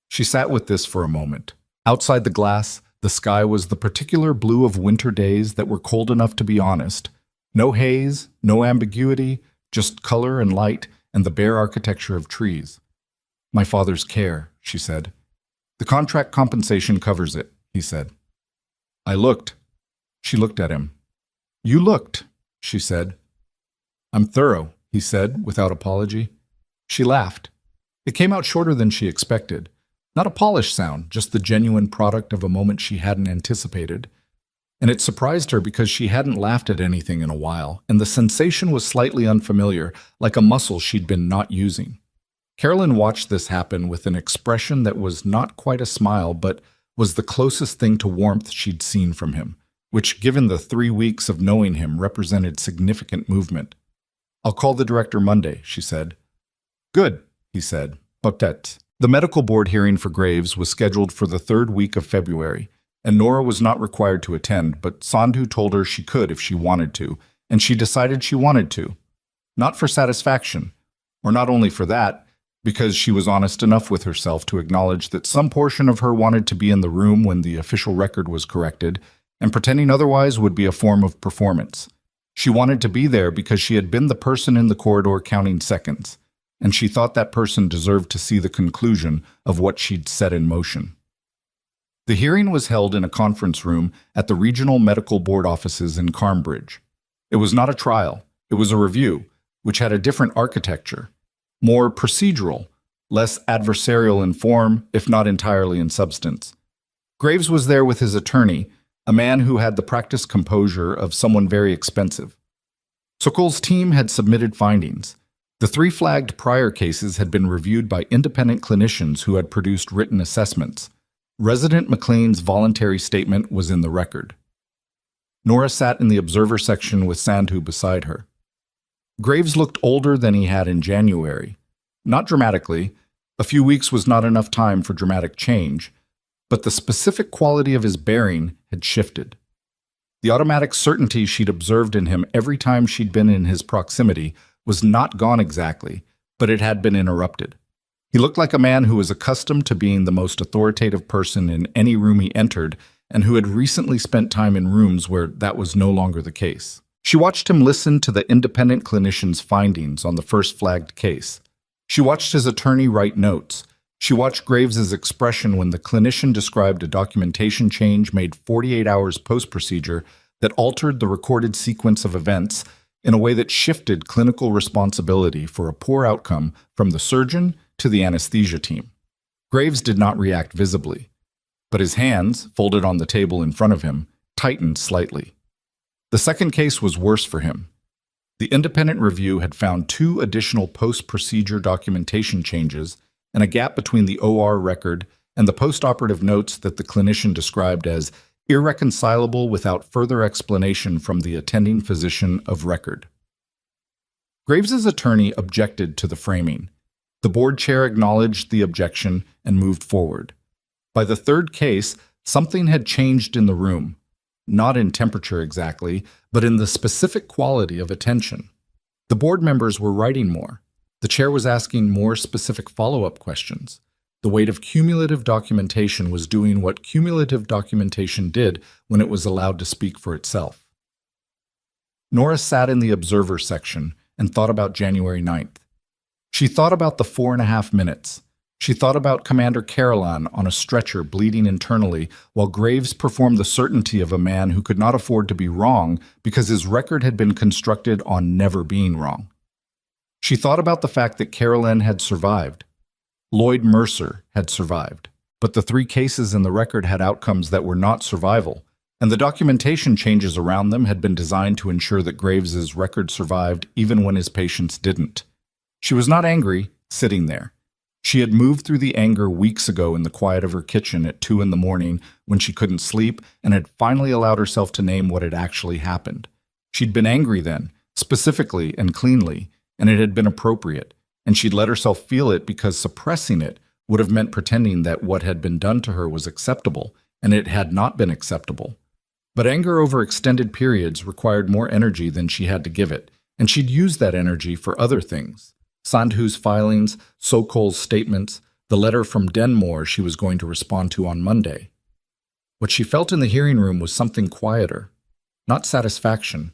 She sat with this for a moment. Outside the glass, the sky was the particular blue of winter days that were cold enough to be honest. No haze, no ambiguity, just color and light and the bare architecture of trees. My father's care, she said. The contract compensation covers it, he said. I looked. She looked at him. You looked, she said. I'm thorough, he said, without apology. She laughed. It came out shorter than she expected. Not a polished sound, just the genuine product of a moment she hadn't anticipated. And it surprised her because she hadn't laughed at anything in a while, and the sensation was slightly unfamiliar, like a muscle she'd been not using. Carolan watched this happen with an expression that was not quite a smile, but was the closest thing to warmth she'd seen from him, which, given the 3 weeks of knowing him, represented significant movement. I'll call the director Monday, she said. Good, he said. Peut-être. The medical board hearing for Graves was scheduled for the 3rd week of February, and Nora was not required to attend, but Sandhu told her she could if she wanted to, and she decided she wanted to. Not for satisfaction, or not only for that, because she was honest enough with herself to acknowledge that some portion of her wanted to be in the room when the official record was corrected, and pretending otherwise would be a form of performance. She wanted to be there because she had been the person in the corridor counting seconds, and she thought that person deserved to see the conclusion of what she'd set in motion. The hearing was held in a conference room at the Regional Medical Board offices in Carmbridge. It was not a trial, it was a review, which had a different architecture, more procedural, less adversarial in form, if not entirely in substance. Graves was there with his attorney, a man who had the practiced composure of someone very expensive. Sokol's team had submitted findings. The 3 flagged prior cases had been reviewed by independent clinicians who had produced written assessments. Resident McLean's voluntary statement was in the record. Nora sat in the observer section with Sandhu beside her. Graves looked older than he had in January. Not dramatically. A few weeks was not enough time for dramatic change, but the specific quality of his bearing had shifted. The automatic certainty she'd observed in him every time she'd been in his proximity was not gone exactly, but it had been interrupted. He looked like a man who was accustomed to being the most authoritative person in any room he entered and who had recently spent time in rooms where that was no longer the case. She watched him listen to the independent clinician's findings on the first flagged case. She watched his attorney write notes. She watched Graves's expression when the clinician described a documentation change made 48 hours post-procedure that altered the recorded sequence of events in a way that shifted clinical responsibility for a poor outcome from the surgeon to the anesthesia team. Graves did not react visibly, but his hands, folded on the table in front of him, tightened slightly. The second case was worse for him. The independent review had found 2 additional post-procedure documentation changes and a gap between the OR record and the post-operative notes that the clinician described as irreconcilable without further explanation from the attending physician of record. Graves's attorney objected to the framing. The board chair acknowledged the objection and moved forward. By the third case, something had changed in the room, not in temperature exactly, but in the specific quality of attention. The board members were writing more. The chair was asking more specific follow-up questions. The weight of cumulative documentation was doing what cumulative documentation did when it was allowed to speak for itself. Nora sat in the observer section and thought about January 9th. She thought about the 4.5 minutes. She thought about Commander Carolan on a stretcher bleeding internally while Graves performed the certainty of a man who could not afford to be wrong because his record had been constructed on never being wrong. She thought about the fact that Carolan had survived. Lloyd Mercer had survived, but the 3 cases in the record had outcomes that were not survival, and the documentation changes around them had been designed to ensure that Graves's record survived even when his patients didn't. She was not angry, sitting there. She had moved through the anger weeks ago in the quiet of her kitchen at 2 a.m. when she couldn't sleep and had finally allowed herself to name what had actually happened. She'd been angry then, specifically and cleanly, and it had been appropriate, and she'd let herself feel it because suppressing it would have meant pretending that what had been done to her was acceptable, and it had not been acceptable. But anger over extended periods required more energy than she had to give it, and she'd used that energy for other things. Sandhu's filings, Sokol's statements, the letter from Denmore she was going to respond to on Monday. What she felt in the hearing room was something quieter, not satisfaction.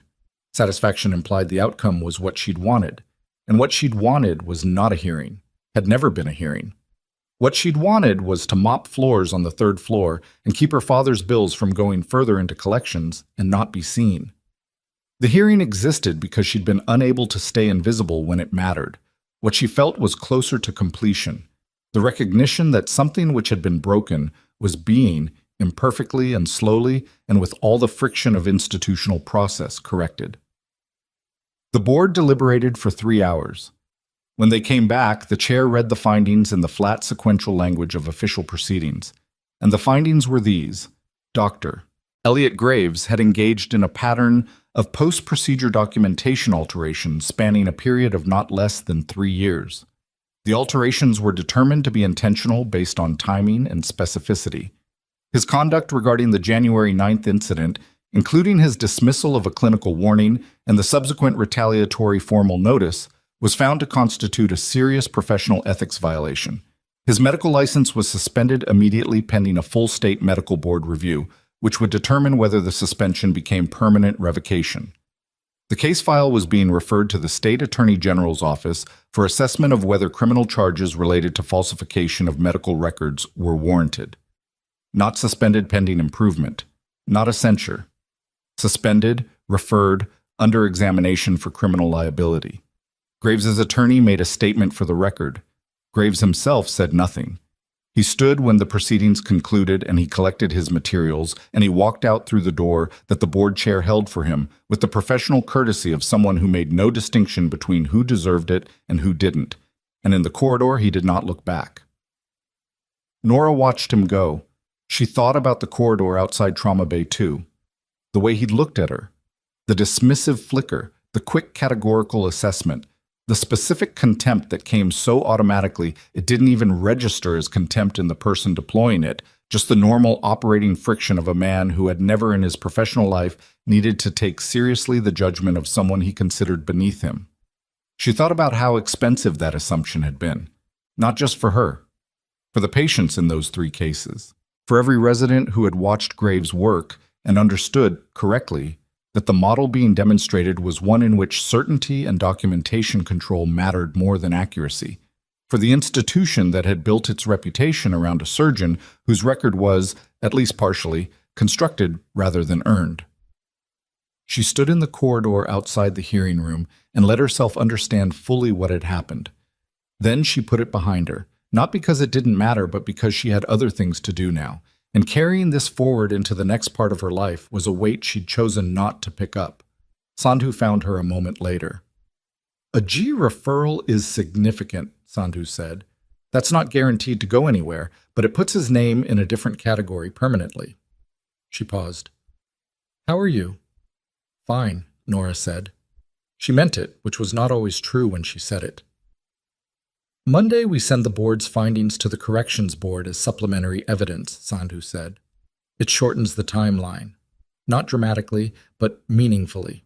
Satisfaction implied the outcome was what she'd wanted, and what she'd wanted was not a hearing, had never been a hearing. What she'd wanted was to mop floors on the 3rd floor and keep her father's bills from going further into collections and not be seen. The hearing existed because she'd been unable to stay invisible when it mattered. What she felt was closer to completion, the recognition that something which had been broken was being, imperfectly and slowly and with all the friction of institutional process, corrected. The board deliberated for 3 hours. When they came back, the chair read the findings in the flat sequential language of official proceedings, and the findings were these. Dr. Elliot Graves had engaged in a pattern of post-procedure documentation alterations spanning a period of not less than 3 years. The alterations were determined to be intentional based on timing and specificity. His conduct regarding the January 9th incident, including his dismissal of a clinical warning and the subsequent retaliatory formal notice, was found to constitute a serious professional ethics violation. His medical license was suspended immediately pending a full state medical board review, which would determine whether the suspension became permanent revocation. The case file was being referred to the State Attorney General's office for assessment of whether criminal charges related to falsification of medical records were warranted. Not suspended pending improvement. Not a censure. Suspended, referred, under examination for criminal liability. Graves's attorney made a statement for the record. Graves himself said nothing. He stood when the proceedings concluded and he collected his materials, and he walked out through the door that the board chair held for him with the professional courtesy of someone who made no distinction between who deserved it and who didn't, and in the corridor he did not look back. Nora watched him go. She thought about the corridor outside Trauma Bay 2, the way he'd looked at her, the dismissive flicker, the quick categorical assessment, the specific contempt that came so automatically it didn't even register as contempt in the person deploying it, just the normal operating friction of a man who had never in his professional life needed to take seriously the judgment of someone he considered beneath him. She thought about how expensive that assumption had been, not just for her, for the patients in those 3 cases, for every resident who had watched Graves work and understood, correctly, that the model being demonstrated was one in which certainty and documentation control mattered more than accuracy. for the institution that had built its reputation around a surgeon whose record was, at least partially, constructed rather than earned. She stood in the corridor outside the hearing room and let herself understand fully what had happened. Then she put it behind her, not because it didn't matter, but because she had other things to do now, and carrying this forward into the next part of her life was a weight she'd chosen not to pick up. Sandhu found her a moment later. "A G referral is significant," Sandhu said. "That's not guaranteed to go anywhere, but it puts his name in a different category permanently." She paused. "How are you?" "Fine," Nora said. She meant it, which was not always true when she said it. "Monday we send the board's findings to the corrections board as supplementary evidence," Sandhu said. "It shortens the timeline. Not dramatically, but meaningfully."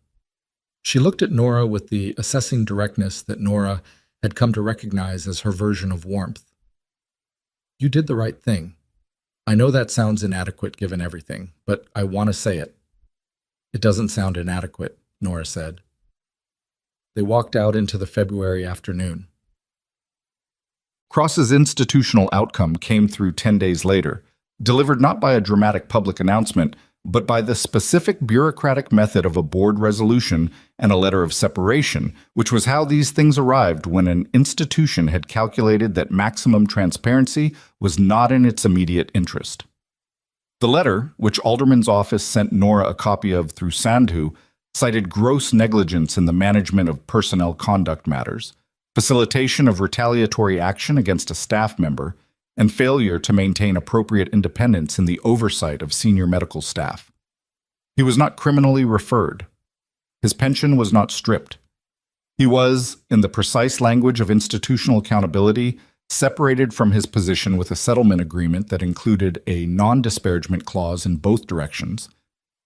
She looked at Nora with the assessing directness that Nora had come to recognize as her version of warmth. "You did the right thing. I know that sounds inadequate given everything, but I want to say it." "It doesn't sound inadequate," Nora said. They walked out into the February afternoon. Cross's institutional outcome came through 10 days later, delivered not by a dramatic public announcement, but by the specific bureaucratic method of a board resolution and a letter of separation, which was how these things arrived when an institution had calculated that maximum transparency was not in its immediate interest. The letter, which Alderman's office sent Nora a copy of through Sandhu, cited gross negligence in the management of personnel conduct matters, facilitation of retaliatory action against a staff member, and failure to maintain appropriate independence in the oversight of senior medical staff. He was not criminally referred. His pension was not stripped. He was, in the precise language of institutional accountability, separated from his position with a settlement agreement that included a non-disparagement clause in both directions,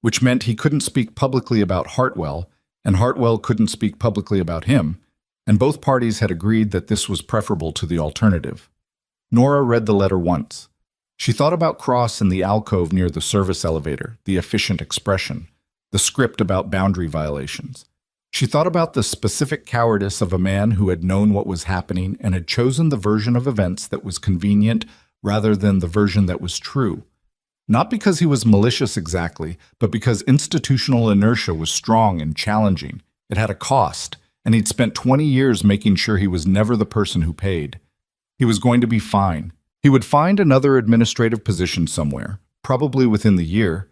which meant he couldn't speak publicly about Hartwell, and Hartwell couldn't speak publicly about him, and both parties had agreed that this was preferable to the alternative. Nora read the letter once. She thought about Cross in the alcove near the service elevator, the efficient expression, the script about boundary violations. She thought about the specific cowardice of a man who had known what was happening and had chosen the version of events that was convenient rather than the version that was true. Not because he was malicious exactly, but because institutional inertia was strong and challenging. It had a cost, and he'd spent 20 years making sure he was never the person who paid. He was going to be fine. He would find another administrative position somewhere, probably within the year,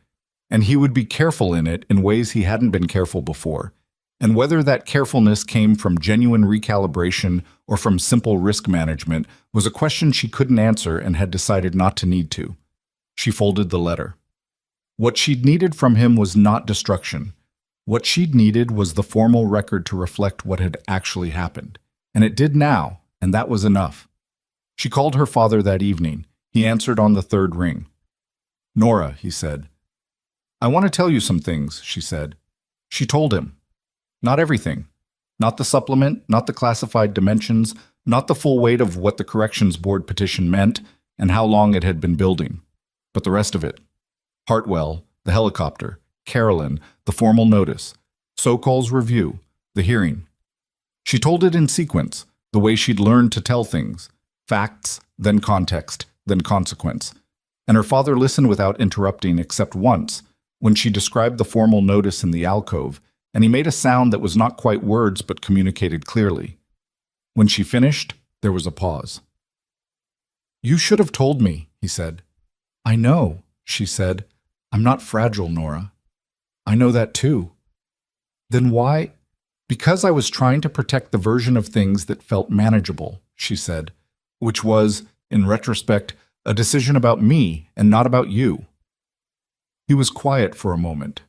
and he would be careful in it in ways he hadn't been careful before. And whether that carefulness came from genuine recalibration or from simple risk management was a question she couldn't answer and had decided not to need to. She folded the letter. What she'd needed from him was not destruction. What she'd needed was the formal record to reflect what had actually happened. And it did now, and that was enough. She called her father that evening. He answered on the third ring. "Nora," he said. "I want to tell you some things," she said. She told him. Not everything. Not the supplement, not the classified dimensions, not the full weight of what the corrections board petition meant and how long it had been building. But the rest of it. Hartwell, the helicopter, Carolan, the formal notice, Sokol's review, the hearing. She told it in sequence, the way she'd learned to tell things. Facts, then context, then consequence. And her father listened without interrupting except once, when she described the formal notice in the alcove, and he made a sound that was not quite words but communicated clearly. When she finished, there was a pause. "You should have told me," he said. "I know," she said. "I'm not fragile, Nora." "I know that too." "Then why?" "Because I was trying to protect the version of things that felt manageable," she said, which was, in retrospect, a decision about me and not about you. He was quiet for a moment.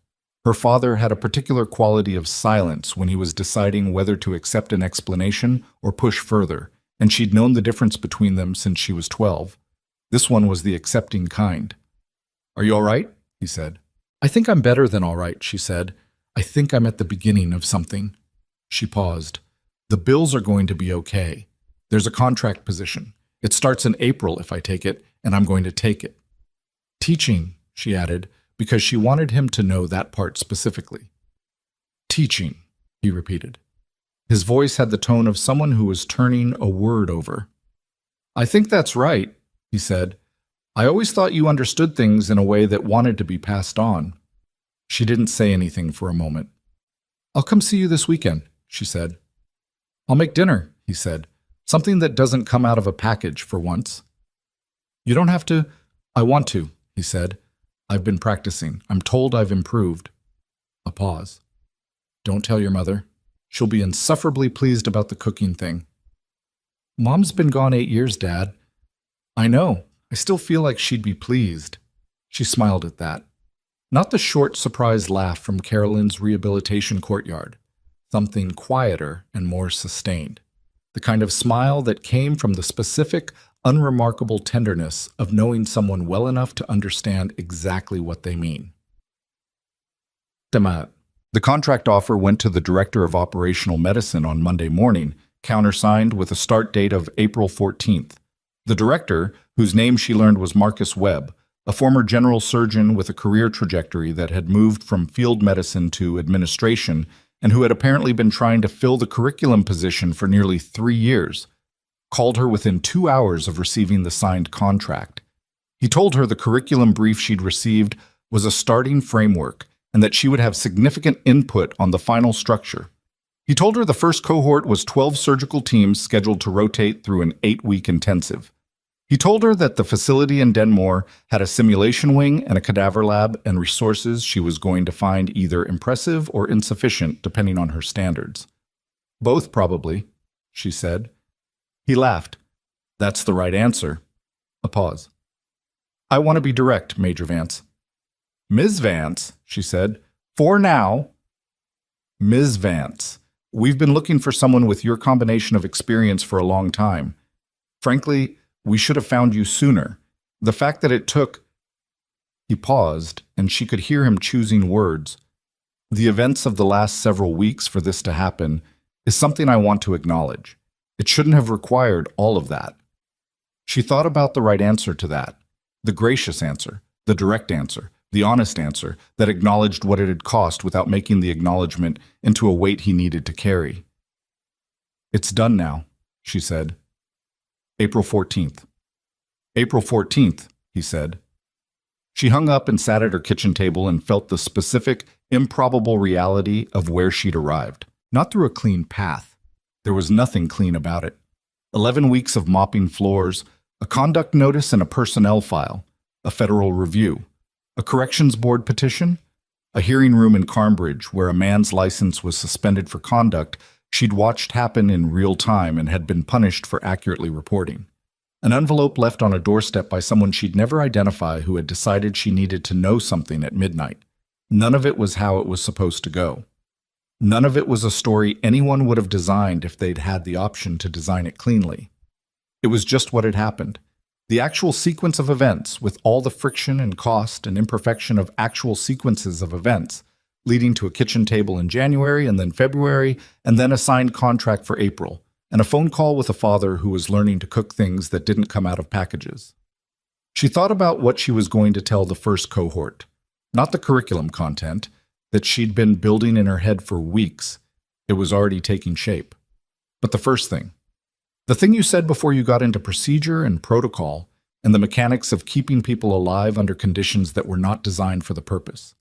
Her father had a particular quality of silence when he was deciding whether to accept an explanation or push further, and she'd known the difference between them since she was 12. This one was the accepting kind. "Are you all right?" he said. "I think I'm better than all right," she said. "I think I'm at the beginning of something." She paused. "The bills are going to be okay. There's a contract position. It starts in April if I take it, and I'm going to take it." "Teaching," she added, because she wanted him to know that part specifically. "Teaching," he repeated. His voice had the tone of someone who was turning a word over. I think that's right, he said. I always thought you understood things in a way that wanted to be passed on. She didn't say anything for a moment. I'll come see you this weekend, she said. I'll make dinner, he said. Something that doesn't come out of a package for once. You don't have to. I want to, he said. I've been practicing. I'm told I've improved. A pause. Don't tell your mother. She'll be insufferably pleased about the cooking thing. Mom's been gone 8 years, Dad. I know. I still feel like she'd be pleased. She smiled at that. Not the short, surprised laugh from Carolan's rehabilitation courtyard. Something quieter and more sustained. The kind of smile that came from the specific, unremarkable tenderness of knowing someone well enough to understand exactly what they mean. The contract offer went to the Director of Operational Medicine on Monday morning, countersigned with a start date of April 14th. The director, whose name she learned was Marcus Webb, a former general surgeon with a career trajectory that had moved from field medicine to administration and who had apparently been trying to fill the curriculum position for nearly 3 years, called her within 2 hours of receiving the signed contract. He told her the curriculum brief she'd received was a starting framework and that she would have significant input on the final structure. He told her the first cohort was 12 surgical teams scheduled to rotate through an 8-week intensive. He told her that the facility in Denmore had a simulation wing and a cadaver lab and resources she was going to find either impressive or insufficient depending on her standards. Both, probably, she said. He laughed. That's the right answer. A pause. I want to be direct, Major Vance. Ms. Vance, she said. For now. Ms. Vance, we've been looking for someone with your combination of experience for a long time. Frankly, we should have found you sooner. The fact that it took... He paused, and she could hear him choosing words. The events of the last several weeks for this to happen is something I want to acknowledge. It shouldn't have required all of that. She thought about the right answer to that. The gracious answer, the direct answer, the honest answer that acknowledged what it had cost without making the acknowledgement into a weight he needed to carry. It's done now, she said. April 14th. April 14th, he said. She hung up and sat at her kitchen table and felt the specific, improbable reality of where she'd arrived. Not through a clean path. There was nothing clean about it. 11 weeks of mopping floors, a conduct notice and a personnel file, a federal review, a corrections board petition, a hearing room in Cambridge where a man's license was suspended for conduct she'd watched happen in real time and had been punished for accurately reporting. An envelope left on a doorstep by someone she'd never identify who had decided she needed to know something at midnight. None of it was how it was supposed to go. None of it was a story anyone would have designed if they'd had the option to design it cleanly. It was just what had happened. The actual sequence of events, with all the friction and cost and imperfection of actual sequences of events, leading to a kitchen table in January and then February, and then a signed contract for April, and a phone call with a father who was learning to cook things that didn't come out of packages. She thought about what she was going to tell the first cohort, not the curriculum content that she'd been building in her head for weeks. It was already taking shape. But the first thing. The thing you said before you got into procedure and protocol and the mechanics of keeping people alive under conditions that were not designed for the purpose.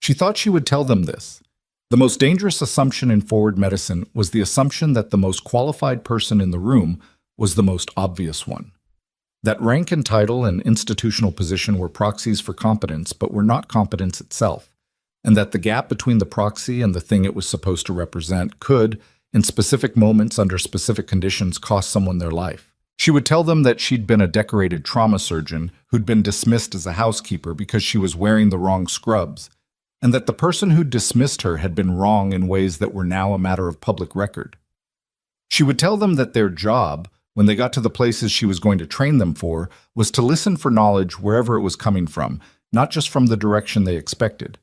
She thought she would tell them this. The most dangerous assumption in forward medicine was the assumption that the most qualified person in the room was the most obvious one. That rank and title and institutional position were proxies for competence, but were not competence itself, and that the gap between the proxy and the thing it was supposed to represent could, in specific moments under specific conditions, cost someone their life. She would tell them that she'd been a decorated trauma surgeon who'd been dismissed as a housekeeper because she was wearing the wrong scrubs, and that the person who dismissed her had been wrong in ways that were now a matter of public record. She would tell them that their job, when they got to the places she was going to train them for, was to listen for knowledge wherever it was coming from, not just from the direction they expected.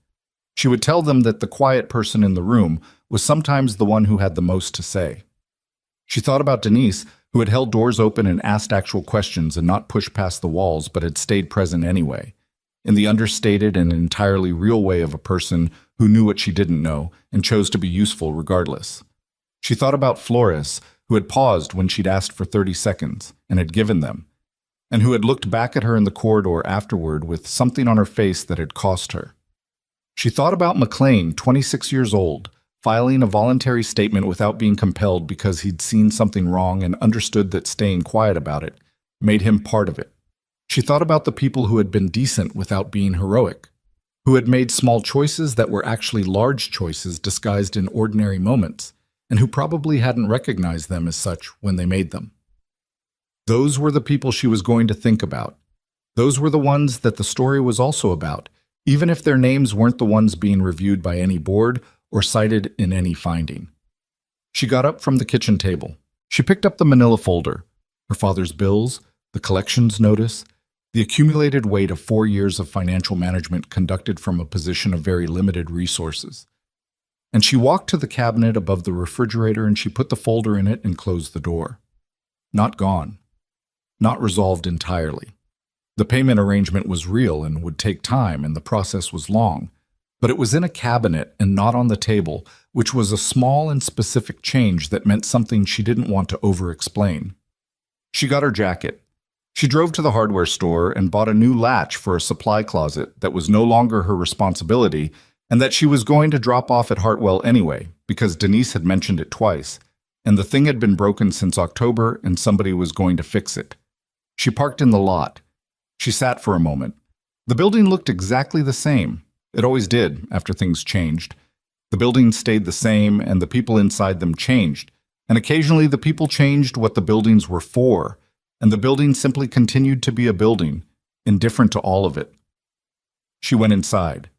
She would tell them that the quiet person in the room was sometimes the one who had the most to say. She thought about Denise, who had held doors open and asked actual questions and not pushed past the walls, but had stayed present anyway, in the understated and entirely real way of a person who knew what she didn't know and chose to be useful regardless. She thought about Flores, who had paused when she'd asked for 30 seconds and had given them, and who had looked back at her in the corridor afterward with something on her face that had cost her. She thought about McLean, 26 years old, filing a voluntary statement without being compelled because he'd seen something wrong and understood that staying quiet about it made him part of it. She thought about the people who had been decent without being heroic, who had made small choices that were actually large choices disguised in ordinary moments, and who probably hadn't recognized them as such when they made them. Those were the people she was going to think about. Those were the ones that the story was also about, even if their names weren't the ones being reviewed by any board or cited in any finding. She got up from the kitchen table. She picked up the manila folder, her father's bills, the collections notice, the accumulated weight of 4 years of financial management conducted from a position of very limited resources. And she walked to the cabinet above the refrigerator and she put the folder in it and closed the door. Not gone. Not resolved entirely. The payment arrangement was real and would take time, and the process was long. But it was in a cabinet and not on the table, which was a small and specific change that meant something she didn't want to over-explain. She got her jacket. She drove to the hardware store and bought a new latch for a supply closet that was no longer her responsibility and that she was going to drop off at Hartwell anyway, because Denise had mentioned it twice, and the thing had been broken since October and somebody was going to fix it. She parked in the lot. She sat for a moment. The building looked exactly the same. It always did after things changed. The buildings stayed the same and the people inside them changed, and occasionally the people changed what the buildings were for, and the building simply continued to be a building, indifferent to all of it. She went inside.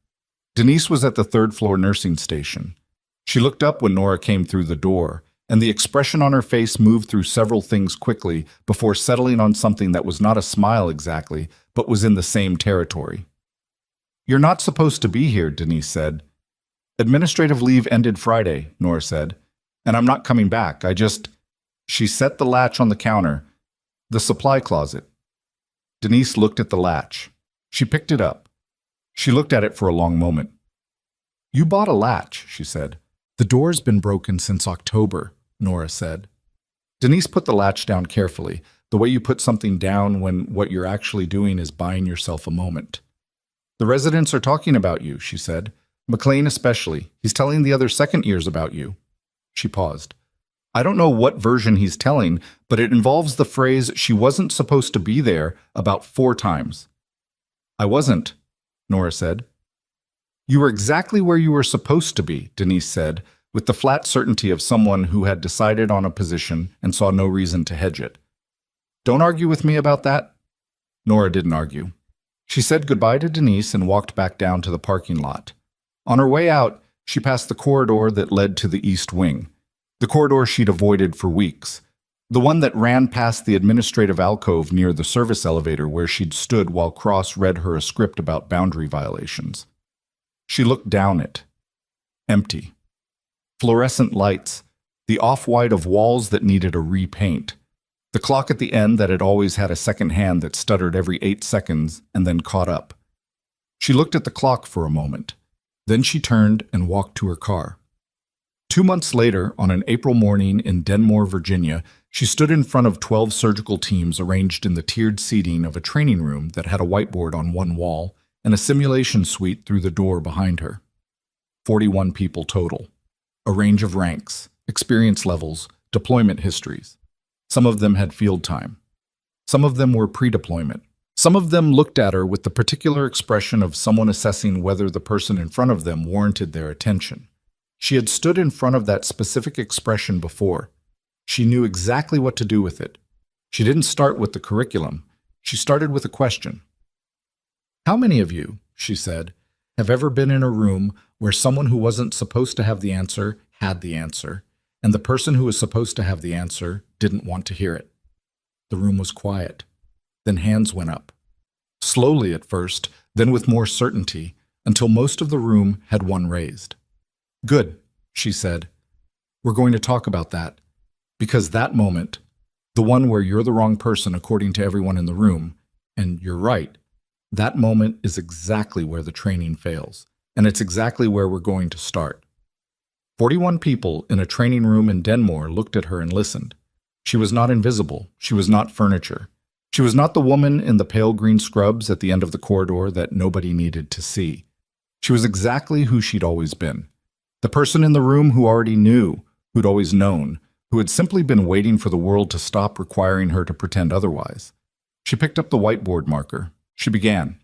Denise was at the third-floor nursing station. She looked up when Nora came through the door, and the expression on her face moved through several things quickly before settling on something that was not a smile exactly, but was in the same territory. "You're not supposed to be here," Denise said. "Administrative leave ended Friday," Nora said, "and I'm not coming back. She set the latch on the counter. "The supply closet." Denise looked at the latch. She picked it up. She looked at it for a long moment. "You bought a latch," she said. "The door's been broken since October," Nora said. Denise put the latch down carefully, the way you put something down when what you're actually doing is buying yourself a moment. "The residents are talking about you," she said. "McLean especially. He's telling the other second years about you." She paused. "I don't know what version he's telling, but it involves the phrase 'she wasn't supposed to be there' about 4 times. "I wasn't," Nora said. "You were exactly where you were supposed to be," Denise said, with the flat certainty of someone who had decided on a position and saw no reason to hedge it. "Don't argue with me about that." Nora didn't argue. She said goodbye to Denise and walked back down to the parking lot. On her way out, she passed the corridor that led to the east wing, the corridor she'd avoided for weeks, the one that ran past the administrative alcove near the service elevator where she'd stood while Cross read her a script about boundary violations. She looked down it. Empty. Fluorescent lights, the off-white of walls that needed a repaint, the clock at the end that had always had a second hand that stuttered every 8 seconds and then caught up. She looked at the clock for a moment. Then she turned and walked to her car. 2 months later, on an April morning in Denmore, Virginia, she stood in front of 12 surgical teams arranged in the tiered seating of a training room that had a whiteboard on one wall and a simulation suite through the door behind her. 41 people total. A range of ranks, experience levels, deployment histories. Some of them had field time. Some of them were pre-deployment. Some of them looked at her with the particular expression of someone assessing whether the person in front of them warranted their attention. She had stood in front of that specific expression before. She knew exactly what to do with it. She didn't start with the curriculum. She started with a question. "How many of you," she said, "have ever been in a room where someone who wasn't supposed to have the answer had the answer, and the person who was supposed to have the answer didn't want to hear it?" The room was quiet. Then hands went up. Slowly at first, then with more certainty, until most of the room had one raised. "Good," she said. "We're going to talk about that. Because that moment, the one where you're the wrong person according to everyone in the room, and you're right, that moment is exactly where the training fails, and it's exactly where we're going to start." 41 people in a training room in Denmore looked at her and listened. She was not invisible. She was not furniture. She was not the woman in the pale green scrubs at the end of the corridor that nobody needed to see. She was exactly who she'd always been. The person in the room who already knew, who'd always known, who had simply been waiting for the world to stop requiring her to pretend otherwise. She picked up the whiteboard marker. She began.